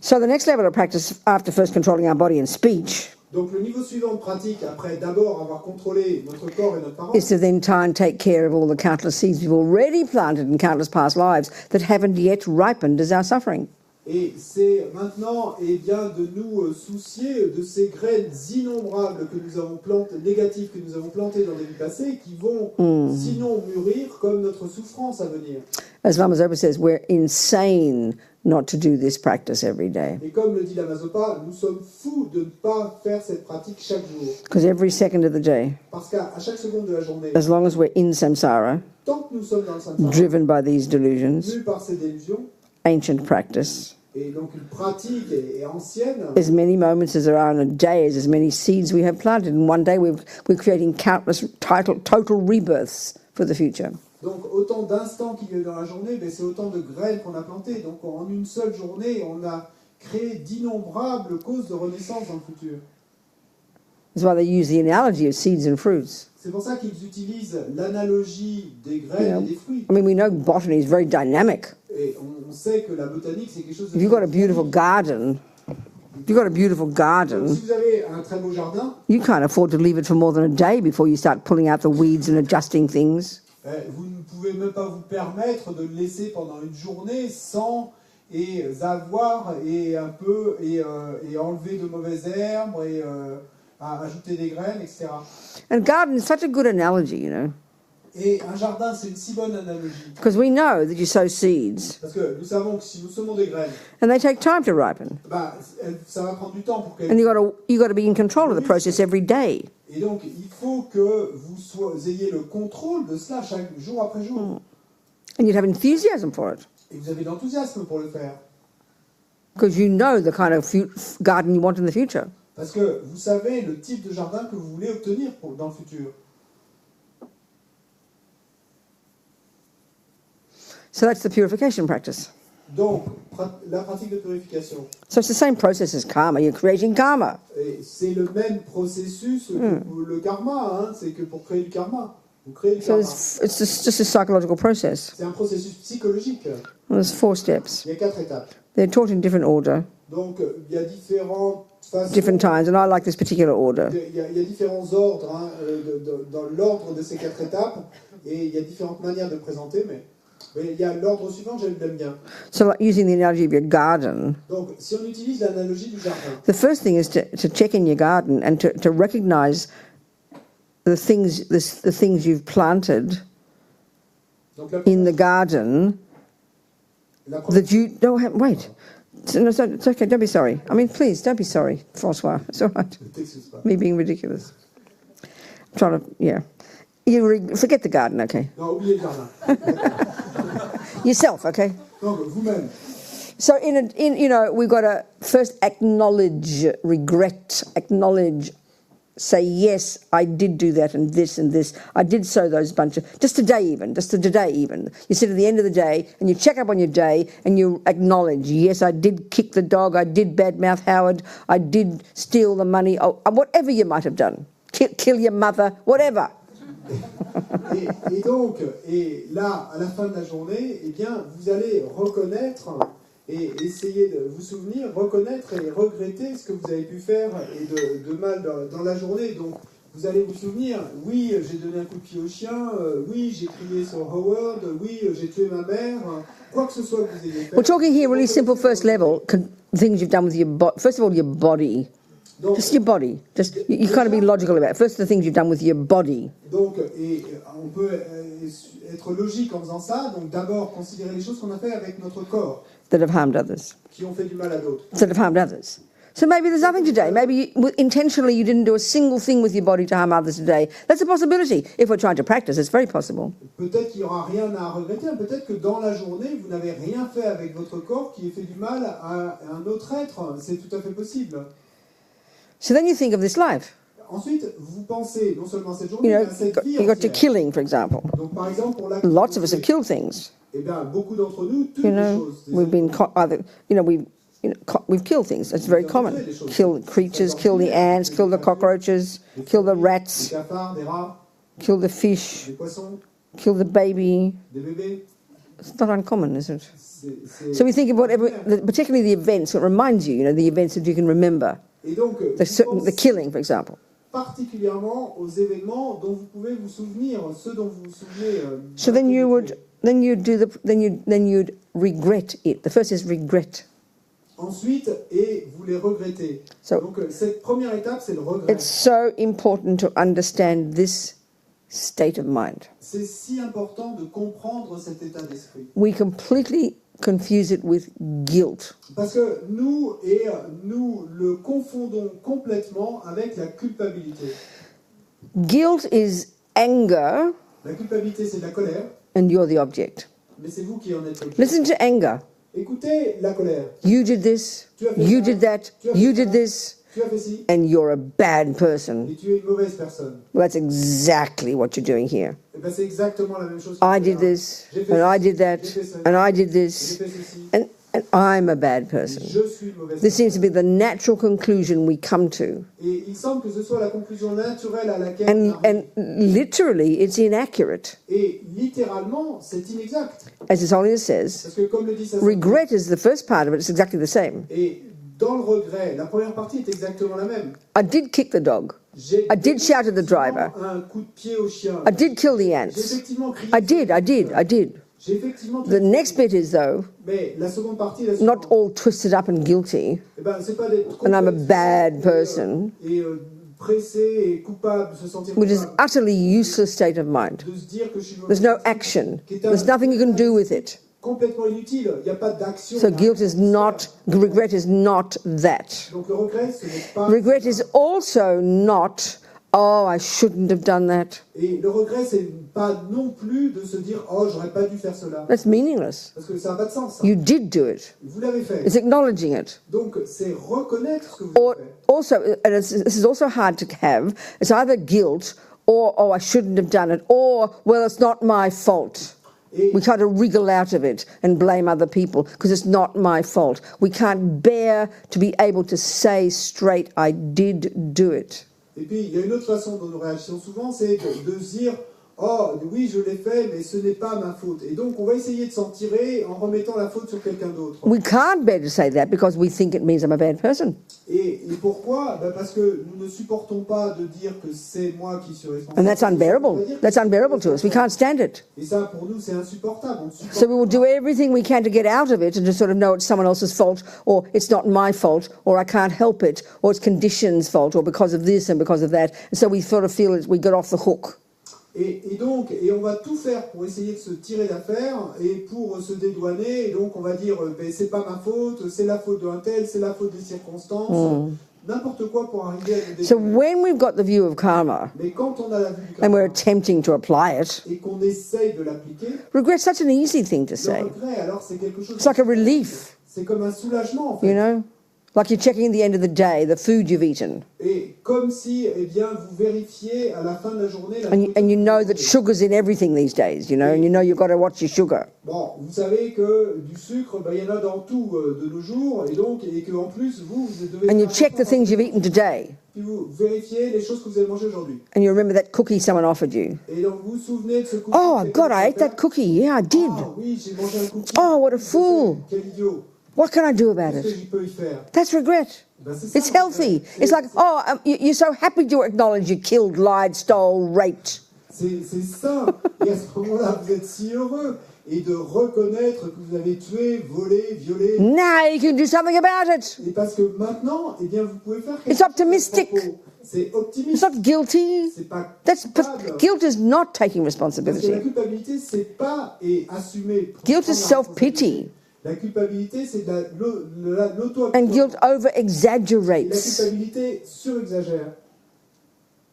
So the next level of practice, after first controlling our body and speech, Donc le niveau suivant de pratique, après d'abord avoir contrôlé notre corps et notre parole, is to then try and take care of all the countless seeds we've already planted in countless past lives that haven't yet ripened as our suffering. et c'est maintenant bien, de nous soucier de ces graines innombrables que nous avons plantées, négatives que nous avons plantées dans des vies passées, qui vont sinon mûrir comme notre souffrance à venir. As Lama Zopa says, we're insane not to do this practice every day. Et comme le dit Lama Zopa, nous sommes fous de ne pas faire cette pratique chaque jour. Because every second of the day, Parce qu'à chaque seconde de la journée, as long as we're in samsara, tant que nous sommes dans le samsara, driven by these delusions, mus par ces délusions, ancient practice, et donc une pratique est ancienne, as many moments as there are in a day is as many seeds we have planted. In one day we're creating countless total rebirths for the future. donc autant d'instants qu'il y a dans la journée, ben c'est autant de graines qu'on a plantées. Donc en une seule journée, on a créé d'innombrables causes de renaissance dans le futur. That's why they use the analogy of seeds and fruits. C'est pour ça qu'ils utilisent l'analogie des graines et des fruits. I mean, we know botany is very dynamic. Et on sait que la botanique, c'est quelque chose de... If you've got a beautiful garden, si Donc, si vous avez un très beau jardin, you can't afford to leave it for more than a day before you start pulling out the weeds and adjusting things. vous ne pouvez même pas vous permettre de le laisser pendant une journée sans avoir et un peu et enlever de mauvaises herbes et ajouter des graines, etc. And garden is such a good analogy, you know, Et un jardin, c'est une si bonne analogie. because we know that you sow seeds Parce que nous savons que si nous semons des graines, and they take time to ripen. bah, ça va prendre du temps pour And qu'elles... you got to be in control of the process every day. Et donc, il faut que vous ayez le contrôle de cela chaque jour après jour. And you'd have enthusiasm for it Et vous avez de l'enthousiasme pour le faire. because you know the kind of garden you want in the future. Parce que vous savez le type de jardin que vous voulez obtenir dans le futur. So that's the purification practice. Donc, la pratique de purification. So it's the same process as karma. You're creating karma. Et c'est le même processus que pour le karma. Hein, c'est que pour créer du karma. Vous créez du So karma. it's just a psychological process. C'est un processus psychologique. There's 4 steps. Il y a 4 étapes. They're taught in different order, Donc, il y a différentes façons. different times, and I like this particular order. Il y a différents ordres hein, dans l'ordre de ces 4 étapes. Et il y a différentes manières de présenter, mais il y a l'ordre suivant, j'aime bien. So like using the analogy of your garden, Donc, si on utilise l'analogie du jardin, the first thing is to check in your garden and to recognize the things you've planted donc la, in the garden la première, that you don't wait. No, it's okay. Don't be sorry. I mean, please don't be sorry, Francois. It's all right. t'excuse pas. Me being ridiculous. I'm trying to, yeah. Forget the garden, okay? Non, oubliez le jardin. Yourself, okay? Donc, vous-même. So we've got to first acknowledge regret, say, yes, I did do that and this and this. I did sow those bunch of, just today even. You sit at the end of the day and you check up on your day and you acknowledge, yes, I did kick the dog, I did badmouth Howard, I did steal the money, whatever you might have done. Kill your mother, whatever. Et donc, là, à la fin de la journée, eh bien, vous allez reconnaître et essayer de vous souvenir, reconnaître et regretter ce que vous avez pu faire et de mal dans la journée. Donc, vous allez vous souvenir, oui, j'ai donné un coup de pied au chien, oui, j'ai crié sur Howard, oui, j'ai tué ma mère, quoi que ce soit que vous ayez fait. We're talking here really simple first level, things you've done with your body. First of all, your body. Donc, Just your body. Just you kind of be logical about it. First, the things you've done with your body. donc, et on peut être logique en faisant ça. Donc d'abord, considérer les choses qu'on a fait avec notre corps, That have harmed others. qui ont fait du mal à d'autres. That have harmed others. So maybe there's nothing today. Maybe intentionally you didn't do a single thing with your body to harm others today. That's a possibility. If we're trying to practice, it's very possible. Peut-être qu'il n'y aura rien à regretter. Peut-être que dans la journée, vous n'avez rien fait avec votre corps qui ait fait du mal à un autre être. C'est tout à fait possible. So then you think of this life. Ensuite, vous pensez non seulement à cette journée, You mais know, à cette vie you got to entière. killing, for example. Donc par exemple, pour la Lots of us have killed things. Eh bien, beaucoup d'entre nous tuent You des know, choses. we've been we've killed things. It's very common. Kill creatures, kill the ants, kill the cockroaches, kill the Des rats, cafards, des rats, kill the fish, des poissons, kill the baby. des bébés. It's not uncommon, is it? C'est- So we think of whatever, particularly the events that reminds you, the events that you can remember. Et donc, The killing, for example. particulièrement aux événements dont vous pouvez vous souvenir, ceux dont vous vous souvenez. So then you'd regret it. The first is regret. Ensuite, et vous les regrettez. So- Donc, cette première étape, c'est le regret. It's so important to understand this state of mind. C'est si important de comprendre cet état d'esprit. We completely confuse it with guilt. Parce que nous le confondons complètement avec la culpabilité. Guilt is anger, La culpabilité, c'est de la colère, and you're the object. mais c'est vous qui en êtes l'objet. Listen to anger. Écoutez la colère. You did this, you did that, you did this, Tu as fait ci, and you're a bad person. et tu es une mauvaise personne. Well, that's exactly what you're doing here. Et ben, c'est exactement la même chose. I did this, J'ai fait and I ceci, did that, j'ai fait ça, and I did j'ai this, fait ceci, and I'm a bad person. je suis une mauvaise This seems personne. to be the natural conclusion we come to. Et il semble que ce soit la conclusion naturelle à laquelle And, on arrive. and literally, it's inaccurate. Et littéralement, c'est inexact. As His Holiness says, Parce que comme le dit sa regret is the first part of it, it's exactly the same. et dans le regret, la première partie est exactement la même. I did kick the dog. J'ai I did shout at the driver. un coup de pied au chien. I did kill the J'ai ants. effectivement crié. I did. J'ai effectivement The next bit is, though, Mais la seconde partie, la not suivante, all twisted up and guilty. eh ben, c'est pas d'être And I'm a complètement bad person. et pressé et coupable, se sentir Which is coupable, utterly useless state of mind. de se dire que je suis une There's mauvaise no personne, action. qui est un- There's nothing you can do with it. complètement inutile. Il n'y a pas d'action. So guilt is not, regret is not that. Donc le regret, ce n'est pas. Regret is also not, oh, I shouldn't have done that. Et le regret, c'est pas non plus de se dire oh, j'aurais pas dû faire cela. That's meaningless. Parce que ça n'a pas de sens. Ça. You did do it. Vous l'avez fait. It's acknowledging it. Donc c'est reconnaître ce que vous Or avez fait. also, and this is also hard to have, it's either guilt or, oh, I shouldn't have done it, or, well, it's not my fault. Et, We kind of wriggle out of it and blame other people because it's not my fault. We can't bear to be able to say straight, I did do it. et puis il y a une autre façon dont nous réagissons souvent, c'est de se dire oh oui je l'ai fait mais ce n'est pas ma faute. Et donc on va essayer de s'en tirer en remettant la faute sur quelqu'un d'autre. We can't bear to say that because we think it means I'm a bad person. Et pourquoi ben parce que nous ne supportons pas de dire que c'est moi qui suis responsable. And that's unbearable. That's unbearable to us. We can't stand it. Et ça pour nous c'est insupportable. On ne supporte So we will do everything we can to get out of it and to sort of know it's someone else's fault, or it's not my fault, or I can't help it, or it's conditions' fault, or because of this and because of that. And so we sort of feel we got off the hook. Et donc, on va tout faire pour essayer de se tirer d'affaire et pour se dédouaner. Et donc, on va dire, ben, c'est pas ma faute, c'est la faute d'un tel, c'est la faute des circonstances, n'importe quoi pour arriver à nous So dédouaner. when we've got the view of karma Mais quand on a la vue du and we're karma attempting to apply it, et qu'on essaye de l'appliquer, regret's such an easy thing to le say. regret, alors c'est quelque chose. It's like a relief, C'est comme un soulagement, en fait. you know? Like you're checking at the end of the day the food you've eaten. Et comme si, eh bien, vous vérifiez à la fin de la journée. La And you know that sugar's in everything these days, and you know you've got to watch your sugar. Bon, vous savez que du sucre, ben, il y en a dans tout de nos jours, et donc, et qu'en plus, vous devez. And you check the things you've eaten today, Puis vous vérifiez les choses que vous avez mangées aujourd'hui. and you remember that cookie someone offered you. Et donc vous vous souvenez de ce cookie. Oh, God, I ate that cookie. Yeah, I did. Ah oui, j'ai mangé un cookie. Oh, what a fool. Quel idiot. What can I do about Qu'est-ce que it? j'y peux y faire? That's regret. Ben, c'est ça, It's healthy. It's like, oh, you're so happy to acknowledge you killed, lied, stole, raped. C'est ça. Et à ce moment-là, vous êtes si heureux. et de reconnaître que vous avez tué, volé, violé. Now you can do something about it. Et parce que maintenant, eh bien, vous pouvez faire quelque It's chose à ce optimistic. propos. C'est It's optimiste. not guilty. C'est pas That's coupable. guilt is not taking Parce que la responsibility. culpabilité, c'est pas et assumer. Guilt is prendre la self-pity. responsabilité. La culpabilité, c'est de l'auto. And guilt over Et la exaggerates. culpabilité surexagère.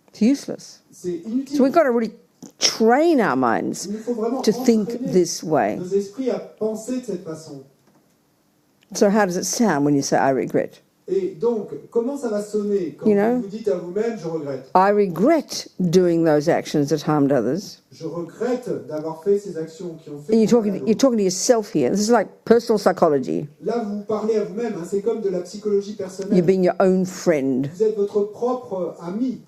It's useless. C'est inutile. So we've got to really train our minds Il nous faut vraiment to think entraîner this way. nos esprits à penser de cette façon. So how does it sound when you say I regret? Et donc, comment ça va sonner quand You know? vous vous dites à vous-même, je regrette. I regret doing those actions that harmed others. Je regrette d'avoir fait ces actions qui ont fait. And du mal à you're l'autre. talking to yourself here. This is like personal psychology. Là, vous parlez à vous-même. Hein, c'est comme de la psychologie You're personnelle. being your own friend. Vous êtes votre propre ami.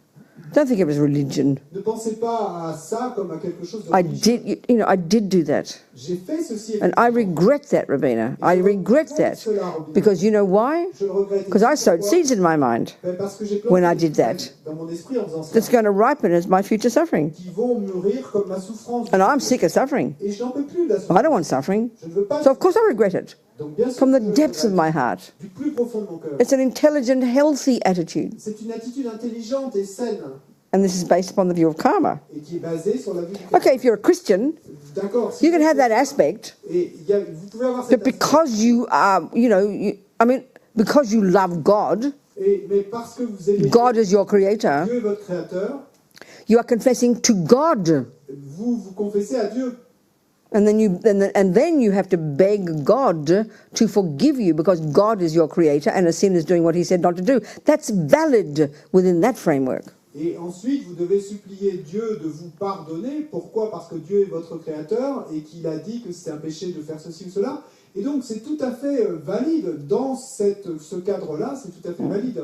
Don't think of it as religion. Ne pensez pas à ça comme à quelque chose de I religieux. did, I did do that. J'ai fait ceci. And I regret that, Robina. I regret that. Because you know why? Je le regrette. Because I sowed Pourquoi? seeds in my mind Ben, parce que j'ai when planté I did des that. graines dans mon esprit en faisant ça, That's going to ripen as my future suffering. qui vont mûrir comme ma souffrance. And I'm sick of suffering. Et je n'en peux plus de la I souffrance. don't want suffering. Je ne veux pas. So of course I regret it. Donc bien sûr, From the que je le depths of regrette. my heart. Du plus profond de mon cœur. It's an intelligent, healthy attitude. C'est une attitude intelligente et saine And this is based upon the view of karma. et qui est basée sur la vie du cœur. Okay, if you're a Christian, D'accord. si you can vous have that êtes- aspect, Et vous pouvez avoir but cette aspect. because you are, because you love God, Mais parce que vous aimez God is your creator, Dieu est votre créateur, you are confessing to God. vous vous confessez à Dieu. And then you have to beg God to forgive you because God is your creator and a sin is doing what he said not to do. That's valid within that framework. Et ensuite, vous devez supplier Dieu de vous pardonner. Pourquoi? Parce que Dieu est votre créateur et qu'il a dit que c'était un péché de faire ceci ou cela. Et donc, c'est tout à fait valide. Dans ce cadre-là, c'est tout à fait valide.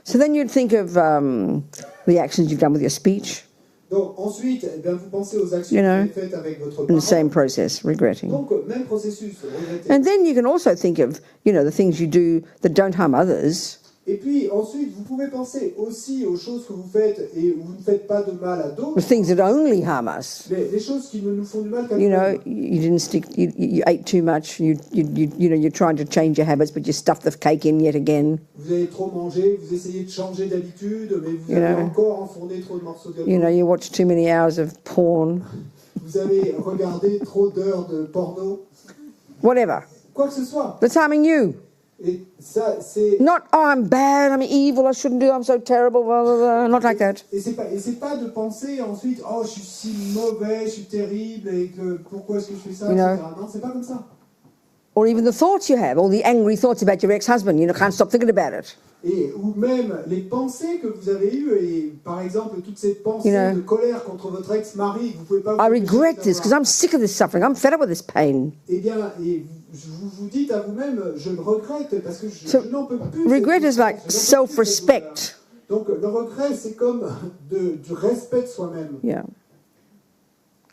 So then you'd think of the actions you've done with your speech Donc, ensuite, eh bien, vous pensez aux actions You que know, vous avez faites avec votre in the same parole. process, regretting. Donc, même processus, regretter. And then you can also think of, the things you do that don't harm others. Et puis, ensuite, vous pouvez penser aussi aux choses que vous faites et où vous ne faites pas de mal à d'autres. The things that only harm us. Les choses qui ne nous font du mal qu'à You know, nous-mêmes. you didn't stick. You ate too much. You're trying to change your habits, but you stuff the cake in yet again. Vous avez trop mangé, vous essayez de changer d'habitude, mais vous You avez know. encore enfourné trop de morceaux de gâteau. You watch too many hours of porn. Vous avez regardé trop d'heures de porno. Whatever. Quoi que ce soit. That's harming you. Et ça, c'est... Not, oh, I'm bad, I'm evil, I shouldn't do, I'm so terrible, blah, blah, blah. Not like that. Et c'est pas de penser ensuite, oh, je suis si mauvais, je suis terrible, et que pourquoi est-ce que je fais ça, You etc. know. Non, c'est pas comme ça. Or even the thoughts you have, all the angry thoughts about your ex-husband, can't stop thinking about it. Et, ou même les pensées que vous avez eues, et par exemple, toutes ces pensées You know. de colère contre votre ex-mari, vous pouvez pas... vous I empêcher regret d'avoir. this because I'm sick of this suffering, I'm fed up with this pain. Eh bien, et vous vous dites à vous-même, je le regrette, parce que je So, n'en peux plus. de regret cette is like souffrance, je n'en peux plus de cette douleur. self-respect. Donc le regret, c'est comme du respect de soi-même, Yeah.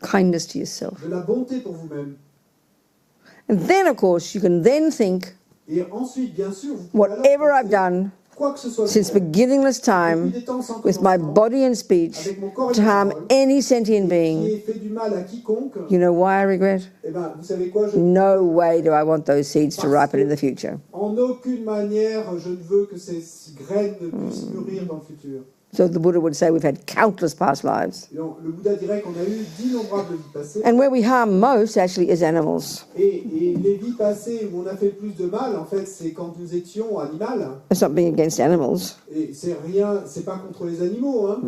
Kindness to yourself. de la bonté pour vous-même. And then, of course, you can then think, Et ensuite, bien sûr, vous pouvez alors whatever I've penser, done quoi que ce soit since fait, beginningless time, depuis des temps sans with my commencement, body and speech, avec mon corps et to ma harm parole, any sentient qui being, ait fait du mal à quiconque, you know why I regret? eh ben, vous savez quoi, No way do I want those seeds to ripen in the future. en aucune manière, je ne veux que ces graines puissent mûrir dans le futur. So the Buddha would say we've had countless past lives. Et donc, le Bouddha dirait qu'on a eu d'innombrables vies passées. And where we harm most actually is animals. Et les vies passées où on a fait le plus de mal, en fait, c'est quand nous étions animal. It's not being against animals. Et c'est rien, c'est pas contre les animaux, hein.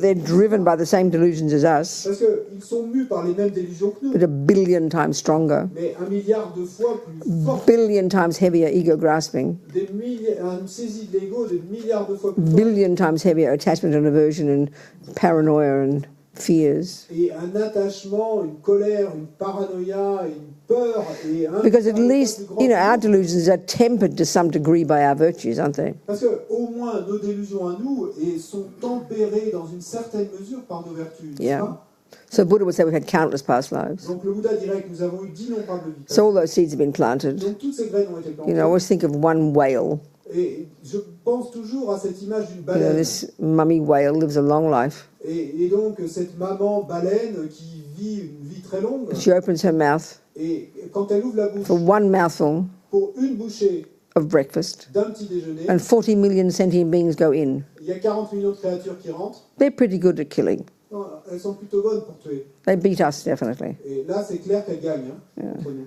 They're driven by the same delusions as us, Parce qu'ils sont mus par les mêmes délusions que nous. but a billion times stronger, Mais 1 milliard de fois plus fort. billion times heavier ego grasping, Une saisie de l'ego de milliards de fois plus fort. billion times heavier attachment and aversion and paranoia and fears. Et un attachement, une colère, une paranoïa, une peur et un... Because at least, our delusions are tempered to some degree by our virtues, aren't they? Parce que au moins nos délusions à nous sont tempérées dans une certaine mesure par nos vertus. n'est-ce Yeah. pas? So Buddha would say we've had countless past lives. Donc le Bouddha dirait que nous avons eu d'innombrables vies. So all those seeds have been planted. Donc toutes ces graines ont été plantées. I always think of one whale. Et je pense toujours à cette image d'une You baleine. this mummy whale lives a long life. Et donc cette maman baleine qui vit une vie très longue. she opens her mouth Et quand elle ouvre la bouche for one mouthful pour une bouchée of breakfast, d'un petit déjeuner, and 40 million sentient beings go in. il y a 40 millions de créatures qui rentrent. They're pretty good at killing. Non, elles sont plutôt bonnes pour tuer. They beat us, definitely. Et là, c'est clair qu'elles gagnent contre nous.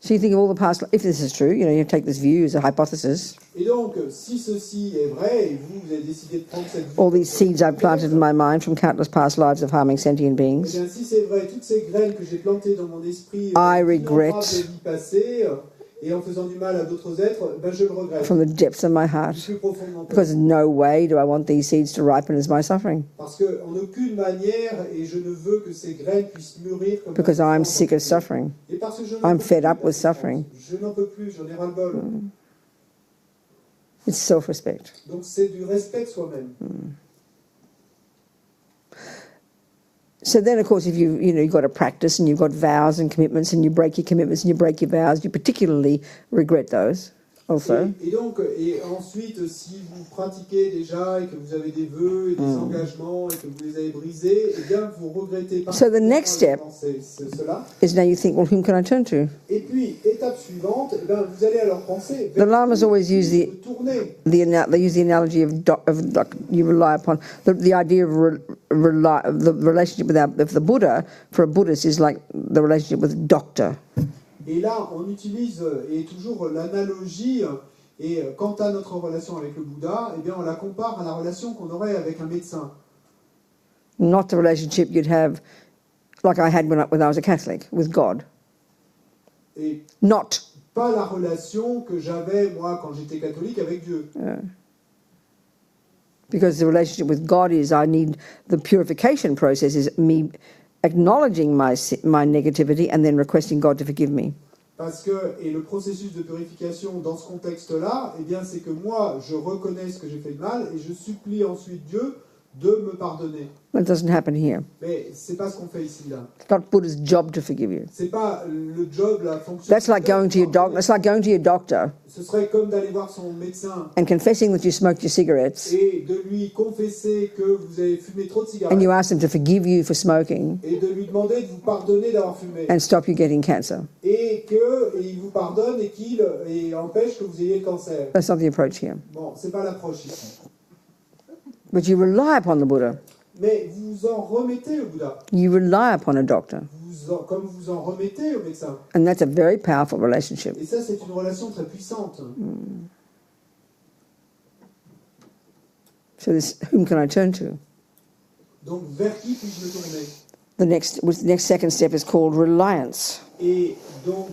So you think of all the past, if this is true, you take this view as a hypothesis, Et donc, si ceci est vrai, et vous avez décidé de prendre cette vue, all these seeds I've planted in my mind from countless past lives of harming sentient eh beings, bien, si c'est vrai, toutes ces graines que j'ai plantées dans mon esprit, I d'innombrables regret. vies passées, et en faisant du mal à d'autres êtres, ben je le regrette. from the depths of my Du heart, plus profond de mon cœur. because no way do I want these seeds to ripen as my suffering, Parce qu'en aucune manière, et je ne veux que ces graines puissent mûrir comme because la I'm souffrance sick of d'enfant. suffering. Et parce que je n'en I'm peux fed plus up de la with souffrance. suffering. Je n'en peux plus, j'en ai ras-le-bol. It's self-respect. Donc c'est du respect de soi-même. So then, of course, if you've got a practice and you've got vows and commitments and you break your commitments and you break your vows, you particularly regret those also. Et donc, et ensuite, si vous pratiquez déjà et que vous avez des vœux et des engagements et que vous les avez brisés, eh bien, vous regrettez pas. So the next step cela. is now you think, well, whom can I turn to? Et puis, étape suivante, eh bien, vous allez alors penser. The lamas always use the tourner. they use the analogy of you rely upon the idea of the relationship with the Buddha for a Buddhist is like the relationship with doctor. Et là, on utilise et toujours l'analogie. Et quant à notre relation avec le Bouddha, eh bien, on la compare à la relation qu'on aurait avec un médecin. Not the relationship you'd have, like I had when I was a Catholic, with God. Et Not. pas la relation que j'avais, moi, quand j'étais catholique, avec Dieu. Because the relationship with God is I need the purification process is me acknowledging my negativity and then requesting God to forgive me. Parce que, et le processus de purification dans ce contexte-là, eh bien, c'est que moi, je reconnais ce que j'ai fait de mal et je supplie ensuite Dieu de me pardonner. That doesn't happen here. Mais c'est pas ce qu'on fait ici, là. It's not Buddha's job to forgive you. C'est pas le job, la fonction. That's like going to your doctor. It's like going to your doctor Ce serait comme d'aller voir son médecin and confessing that you smoked your cigarettes, et de lui confesser que vous avez fumé trop de cigarettes and you ask him to forgive you for smoking et de lui demander de vous pardonner d'avoir fumé and stop you getting cancer. et il vous pardonne et qu'il empêche que vous ayez le cancer. That's not the approach here. Bon, c'est pas l'approche ici. But you rely upon the Buddha. Mais vous en remettez au Bouddha. You rely upon a doctor. Comme vous en remettez au médecin. And that's a very powerful relationship. Et ça, c'est une relation très puissante. So this, whom can I turn to? Donc, vers qui puis-je me tourner? The next second step is called reliance. Et donc,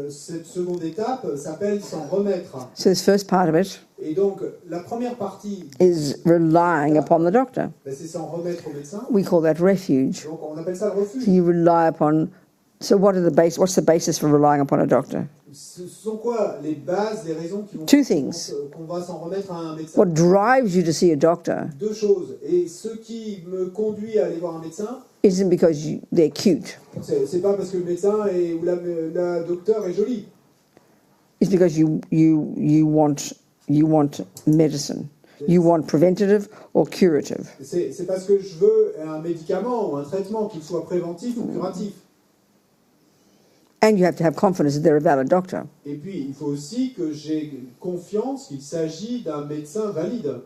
cette seconde étape s'appelle s'en remettre. So this first part of it Et donc, la première partie, is relying upon the doctor. ben, c'est s'en remettre au médecin. We call that refuge. Donc, on appelle ça le refuge. So you rely upon. So what's the basis for relying upon a doctor? Ce sont quoi les bases, les raisons qui vont Two things. qu'on va s'en remettre à un médecin? What drives you to see a doctor Deux choses. Et ce qui me conduit à aller voir un médecin, isn't because they're cute. c'est pas parce que le médecin ou la docteur est jolie. It's because you want medicine. You want preventative or curative. C'est parce que je veux un médicament ou un traitement, qu'il soit préventif ou curatif. And you have to have confidence that they're a valid doctor. Et puis, il faut aussi que j'ai confiance qu'il s'agit d'un médecin valide.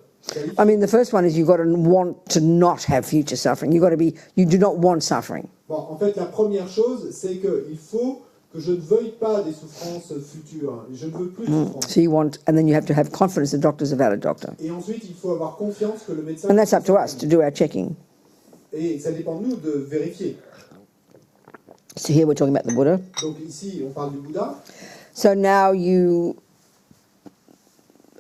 I mean, the first one is you've got to want to not have future suffering. You do not want suffering. Bon, en fait, la première chose, c'est qu'il faut que je ne veuille pas des souffrances futures. Je ne veux plus de souffrances. So you want, and then you have to have confidence the doctor's a valid doctor. Et ensuite, il faut avoir confiance que le médecin... And that's up to us to do our checking. Et ça dépend de nous de vérifier. So here we're talking about the Buddha. Donc ici, on parle du Bouddha. So now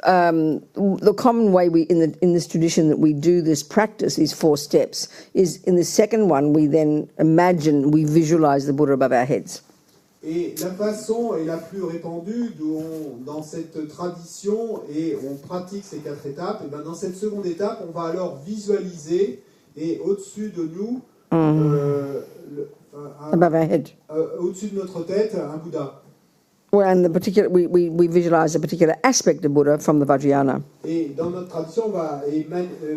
the common way in this tradition that we do this practice, these 4 steps, is in the second one we then we visualize the Buddha above our heads. Et la façon est la plus répandue dans cette tradition et on pratique ces 4 étapes. Et ben dans cette seconde étape, on va alors visualiser et au-dessus de nous, Above our head. Au-dessus de notre tête, un Bouddha. Well, and we visualize a particular aspect of Buddha from the Vajrayana. Et dans notre tradition, on va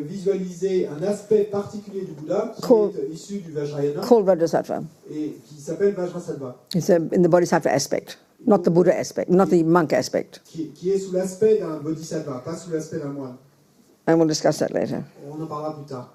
visualiser un aspect particulier du Bouddha qui est issu du Vajrayana Called Vajrasattva. et qui s'appelle Vajrasattva, It's in the Bodhisattva aspect, not the Buddha aspect, not the monk aspect. qui est sous l'aspect d'un bodhisattva, pas sous l'aspect d'un moine. And we'll discuss that later. On en parlera plus tard.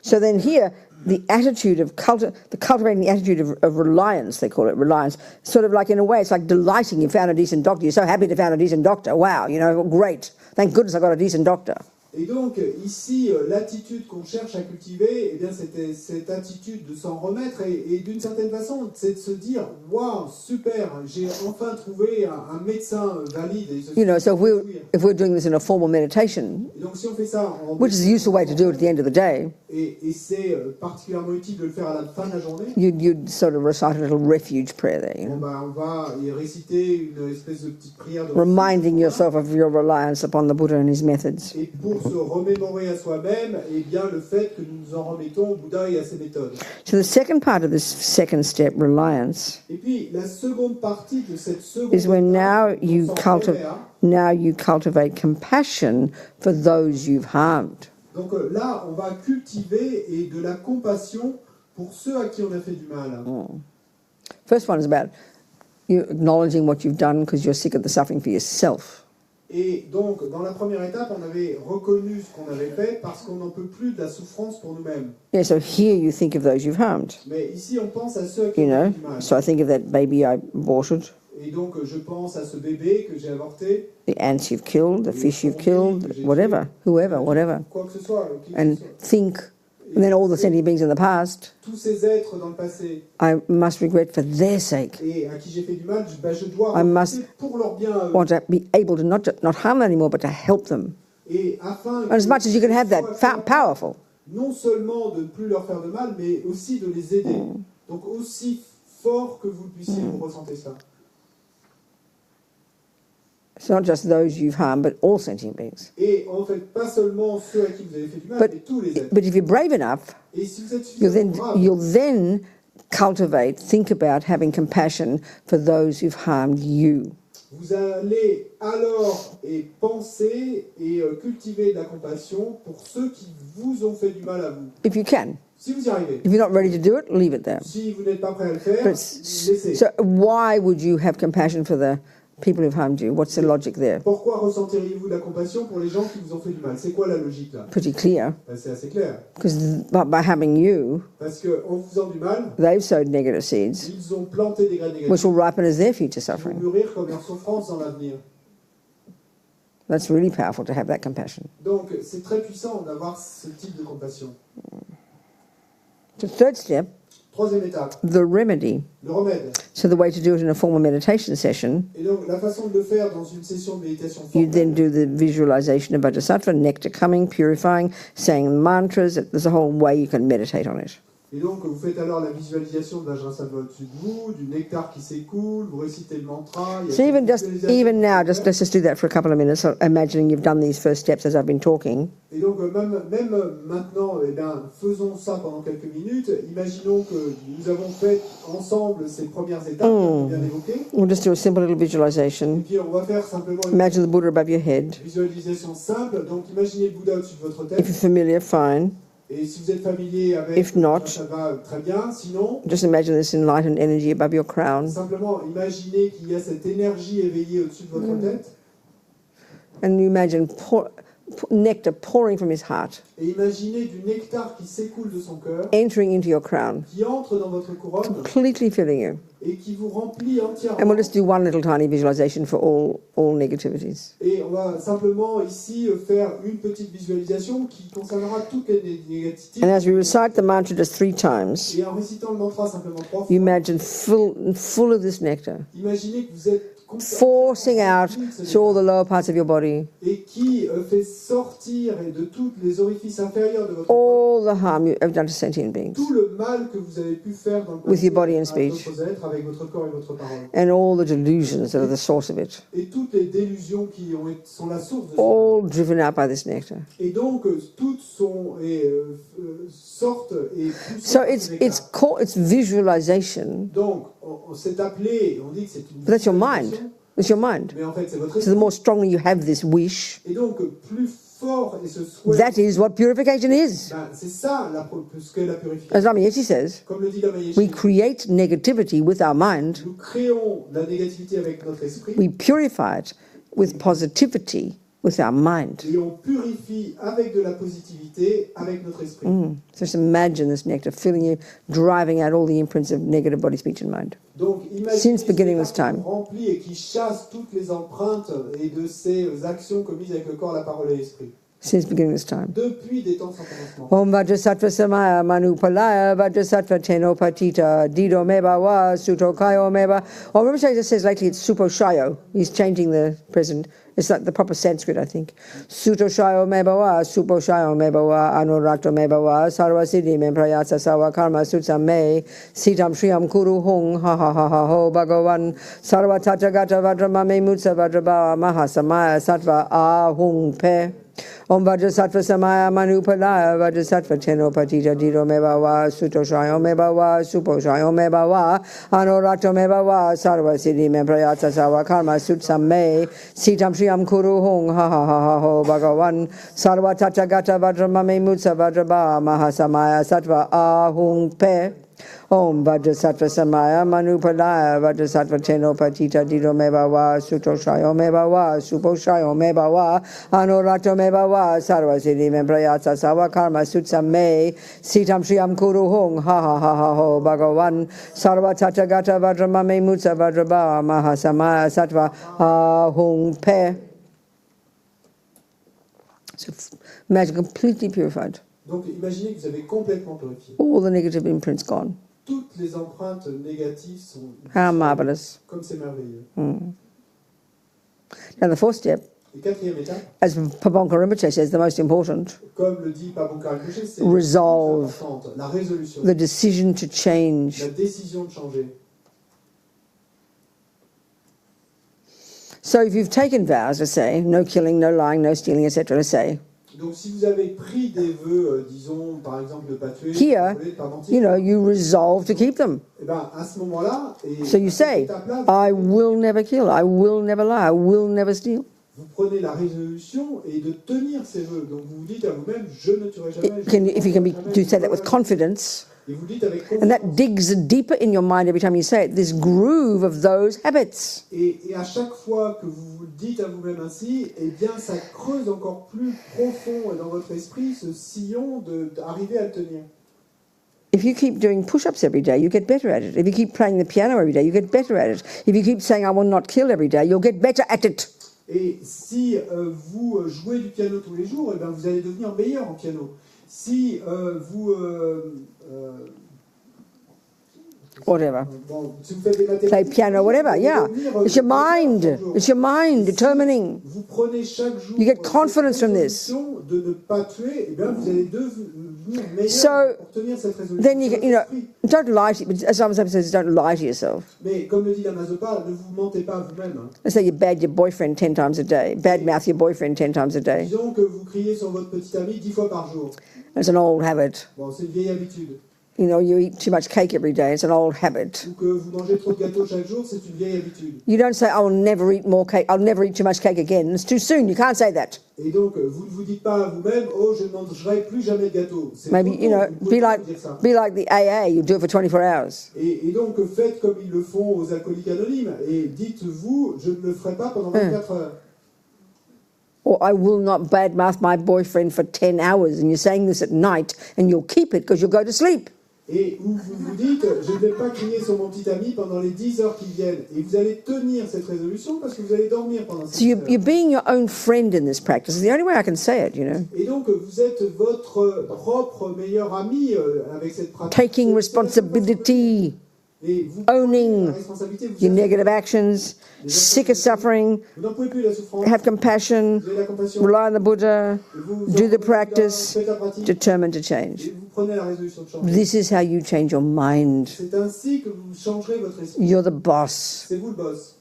So then here, the attitude of cultivating the attitude of reliance, they call it reliance, sort of like in a way, it's like delighting you found a decent doctor. You're so happy to found a decent doctor. Wow, great. Thank goodness I got a decent doctor. Et donc, ici, l'attitude qu'on cherche à cultiver, eh bien, c'était cette attitude de s'en remettre et d'une certaine façon, c'est de se dire « Waouh, super, j'ai enfin trouvé un médecin valide. » So if we're doing this in a formal meditation, Et donc, si on fait ça en which is a useful way to do it at the end of the day, et c'est particulièrement utile de le faire à la fin de la journée, you'd sort of recite a little refuge prayer there, bon, on va y réciter une espèce de petite prière de reminding yourself of your reliance upon the Buddha and his methods. Et pour se remémorer à soi-même, eh bien, le fait que nous nous en remettons au Bouddha et à ses méthodes. So the second part of this second step, reliance, Et puis, la seconde partie de cette seconde is when étape, now you cultivate compassion for those you've harmed. donc là, on va cultiver et de la compassion pour ceux à qui on a fait du mal. First one is about you acknowledging what you've done because you're sick of the suffering for yourself. Et donc, dans la première étape, on avait reconnu ce qu'on avait fait parce qu'on n'en peut plus de la souffrance pour nous-mêmes. Yeah, so here you think of those you've harmed. Mais ici, on pense à ceux à qui on a fait du mal. So I think of that baby I aborted, Et donc, je pense à ce bébé que j'ai avorté, the ants you've killed, the fish you've killed, whatever, whatever. quoi que ce soit, qui que And ce soit. think, and then all the sentient beings in the past, Tous ces êtres dans le passé I must regret for their sake. et à qui j'ai fait du mal, je dois I must remercier pour leur bien à eux. Want to be able to not harm them anymore, but to help them. Et afin And as much as you can have that, powerful. non seulement de ne plus leur faire de mal, mais aussi de les aider. Donc aussi fort que vous puissiez vous ressentir ça. It's not just those you've harmed, but all sentient beings. Et en fait, pas seulement ceux à qui vous avez fait du mal, mais tous les êtres. But if you're brave enough, Et si vous êtes suffisamment brave, you'll then think about having compassion for those who've harmed you. vous allez alors penser et cultiver de la compassion pour ceux qui vous ont fait du mal à vous. If you can. Si vous y arrivez. If you're not ready to do it, leave it there. Si vous n'êtes pas prêt à le faire, But laissez. so why would you have compassion for the people who've harmed you? What's the logic there? Pourquoi ressentiriez-vous de la compassion pour les gens qui vous ont fait du mal? C'est quoi la logique là? Pretty clear. Ben, c'est assez clair. Because by harming you, Parce qu'en vous faisant du mal, they've sowed negative seeds, ils ont planté des graines which négatives will ripen as their future qui vont suffering. mûrir comme leur souffrance dans l'avenir. That's really powerful to have that compassion. Donc c'est très puissant d'avoir ce type de compassion. The third step, Troisième étape, the remedy. le remède. So the way to do it in a formal meditation session, Et donc la façon de le faire dans une session de méditation you then formelle, do the visualization of Vajrasattva, nectar coming, purifying, saying mantras. There's a whole way you can meditate on it. et donc vous faites alors la visualisation de Vajrasattva au-dessus de vous, du nectar qui s'écoule, vous récitez le mantra. Il y a So cette even visualisation now, que vous let's just do that for a couple of minutes, so imagining you've done these first steps as I've been talking. Et donc même maintenant, eh bien, faisons ça pendant quelques minutes. Imaginons que nous avons fait ensemble ces premières étapes qu'on vient d'évoquer. We'll just do a simple little Et visualization. puis on va faire simplement une Imagine the Buddha above your head. visualisation simple. Donc imaginez le Bouddha au-dessus de votre If you're tête. familiar, fine. Et si vous êtes familier avec, If not, ça va très bien. Sinon, Just imagine this enlightened energy above your crown. simplement imaginez qu'il y a cette énergie éveillée au-dessus de votre tête. And you imagine nectar pouring from his heart, Et imaginez du nectar qui s'écoule de son cœur, entering into your crown, qui entre dans votre couronne completely filling you. et qui vous remplit And entièrement. we'll just do one little tiny visualization for all negativities. Et on va simplement ici faire une petite visualisation qui concernera toutes les négativités. And as we recite the mantra just 3 times, Et en récitant le mantra simplement 3 fois, you imagine full of this nectar, imaginez que vous êtes forcing out through all the lower parts of your body et qui fait sortir de tous les orifices inférieurs de votre corps all the harm you have done to sentient beings, tout le mal que vous avez pu faire dans le With your passé body and à speech. d'autres êtres avec votre corps et votre parole. and all the delusions that are the source of it, Et toutes les délusions qui sont la source de ça. all driven out by this nectar. Et donc toutes sortent et poussent So par it's ce nectar. it's visualization Donc on s'est appelé, on dit que c'est une But that's your mind. visualisation, It's your mind. mais en fait c'est votre So the esprit. more strongly you have this wish, Et donc plus fort est ce souhait, that is what purification is. ben, c'est ça ce qu'est la As purification. Lama Yeshe says, Comme le dit Lama we Yeshe, create negativity with our mind, nous créons la négativité avec notre esprit we purify it with positivity with our mind. et on purifie avec de la positivité avec notre esprit. So just imagine this nectar filling you, driving out all the imprints of negative body, speech and mind. Donc imaginez Since beginning ce of time. rempli et qui chasse toutes les empreintes et de ces actions commises avec le corps, la parole et l'esprit. Since beginning of time. Depuis des temps sans commencement. Om Vajrasattva Samaya Manupalaya Vajrasattva Teno Patita Dido Meba Wa Suto Kayo Meba. Oh, Rinpoche says lately it's Supo Shayo. He's changing the present. It's like the proper Sanskrit, I think. Suto Shayo Meba Wa Supo Shayo Meba Wa Anurakto Meba Wa Sarva Siddhi Memprayatsa Sawa Karma Sutsa Me Sitam Shriyam Kuru Hung Ha Ha Ha Ha Ho Bhagavan Sarva Tathagata Vajrama Me Mutsa Vajrabha Mahasamaya Sattva Ahung Pe. Om Vajrasattva Samaya Manupalaya Vajrasattva Teno Patita Dido Meba Wa Suto Shayo Meba Wa Supo Shayo Meba Wa Anorakto Meba Wa Sarva Siddhi Memprayatsa Sawa Karma Sutsa Me Sitam Shriyam Kuru Hung Ha Ha Ha Ha Ho Bhagavan Sarva Tathagata Vajrama Me Mutsa Vajrabha Mahasamaya Sattva Ahung Pe. Om Vajrasattva Samaya Manupalaya Vajrasattva Teno Patita Dido Meba Wa Suto Shayo Meba Wa Supo Shayo Meba Wa Anorakto Meba Wa Sarva Siddhi Memprayatsa Sawa Karma Sutsa Me Sitam Shriyam Kuru Hung Ha Ha Ha Ha Ho Bhagavan Sarva Tathagata Vajrama Me Mutsa Vajrabha Mahasamaya Sattva Ahung Pe. So imagine completely purified. Donc imaginez que vous avez complètement purifié. All the negative imprints gone. Toutes les empreintes négatives sont How marvelous. comme c'est merveilleux. Now the fourth step, Et quatrième étape, as Pabonka Rinpoche says, the most important, comme le dit Pabonka Rinpoche, c'est Resolve. la plus importante, la résolution, the decision to change. la décision de changer. So if you've taken vows, let's say, no killing, no lying, no stealing, etc., let's say, Donc si vous avez pris des vœux, disons par exemple de ne pas tuer, Here, de ne pas mentir, you know, you resolve to keep them. et ben à ce moment-là, et So you à cette say, étape-là, I will never kill, I will never lie, I will never steal. vous prenez la résolution et de tenir ces vœux. Donc vous vous dites à vous-même, je ne tuerai jamais. je ne If you can menterai jamais, say that je with ne confidence, Et vous dites avec and that confiance. digs deeper in your mind every time you say it, this groove of those habits. Et à chaque fois que vous vous le dites à vous-même ainsi, eh bien ça creuse encore plus profond dans votre esprit ce sillon d'arriver à le tenir. If you keep doing push-ups every day, you get better at it. If you keep playing the piano every day, you get better at it. If you keep saying, I will not kill every day, you'll get better at it. Et si vous jouez du piano tous les jours, eh bien vous allez devenir meilleur en piano. Si vous Whatever. bon, si vous faites des Play mathématiques, piano, whatever, vous yeah. allez devenir, It's your meilleur mind. chaque jour. It's your mind determining. Vous prenez chaque jour You get confidence from this. résolution de ne pas tuer, et bien vous allez devenir meilleur So, pour tenir cette résolution. Then you dans get, you know, votre esprit. don't lie to, but as someone says, don't lie to yourself. Mais comme le dit la Mazopa, ne vous mentez pas à vous-même. Hein. Let's say you bad your boyfriend 10 times a day, bad mouth your boyfriend 10 times a day. Disons que vous criez sur votre petit ami 10 fois par jour. It's an old habit. Bon, c'est une vieille habitude. You know, you eat too much cake every day. It's an old habit. Ou que vous mangez trop de gâteaux chaque jour, c'est une vieille habitude. You don't say, I'll never eat more cake. I'll never eat too much cake again. It's too soon. You can't say that. Et donc, vous ne vous dites pas à vous-même, oh, je ne mangerai plus jamais de gâteau. C'est Maybe, trop you tôt, know, vous ne pouvez be pas like, dire ça. be like the AA. You do it for 24 hours. Et donc, faites comme ils le font aux alcooliques anonymes. Et dites-vous, je ne le ferai pas pendant 24 heures. Or I will not badmouth my boyfriend for 10 hours. And you're saying this at night and you'll keep it because you'll go to sleep. Et où vous vous dites, je ne vais pas crier sur mon petit ami pendant les 10 heures qui viennent. Et vous allez tenir cette résolution parce que vous allez dormir pendant ces So 10 you're heures. being your own friend in this practice. It's the only way I can say it, you know. Et donc, vous êtes votre propre meilleur ami avec cette pratique. Taking responsibility, Et vous owning la responsabilité, vous your êtes- negative actions, sick of suffering, Vous n'en pouvez plus de la souffrance. have compassion, Vous avez la compassion. rely on the Buddha, Et vous do the faites practice, la pratique. determined to Et change. vous prenez la résolution de changer. This is how you change your mind. C'est ainsi que vous changerez votre esprit. You're the boss. C'est vous le boss.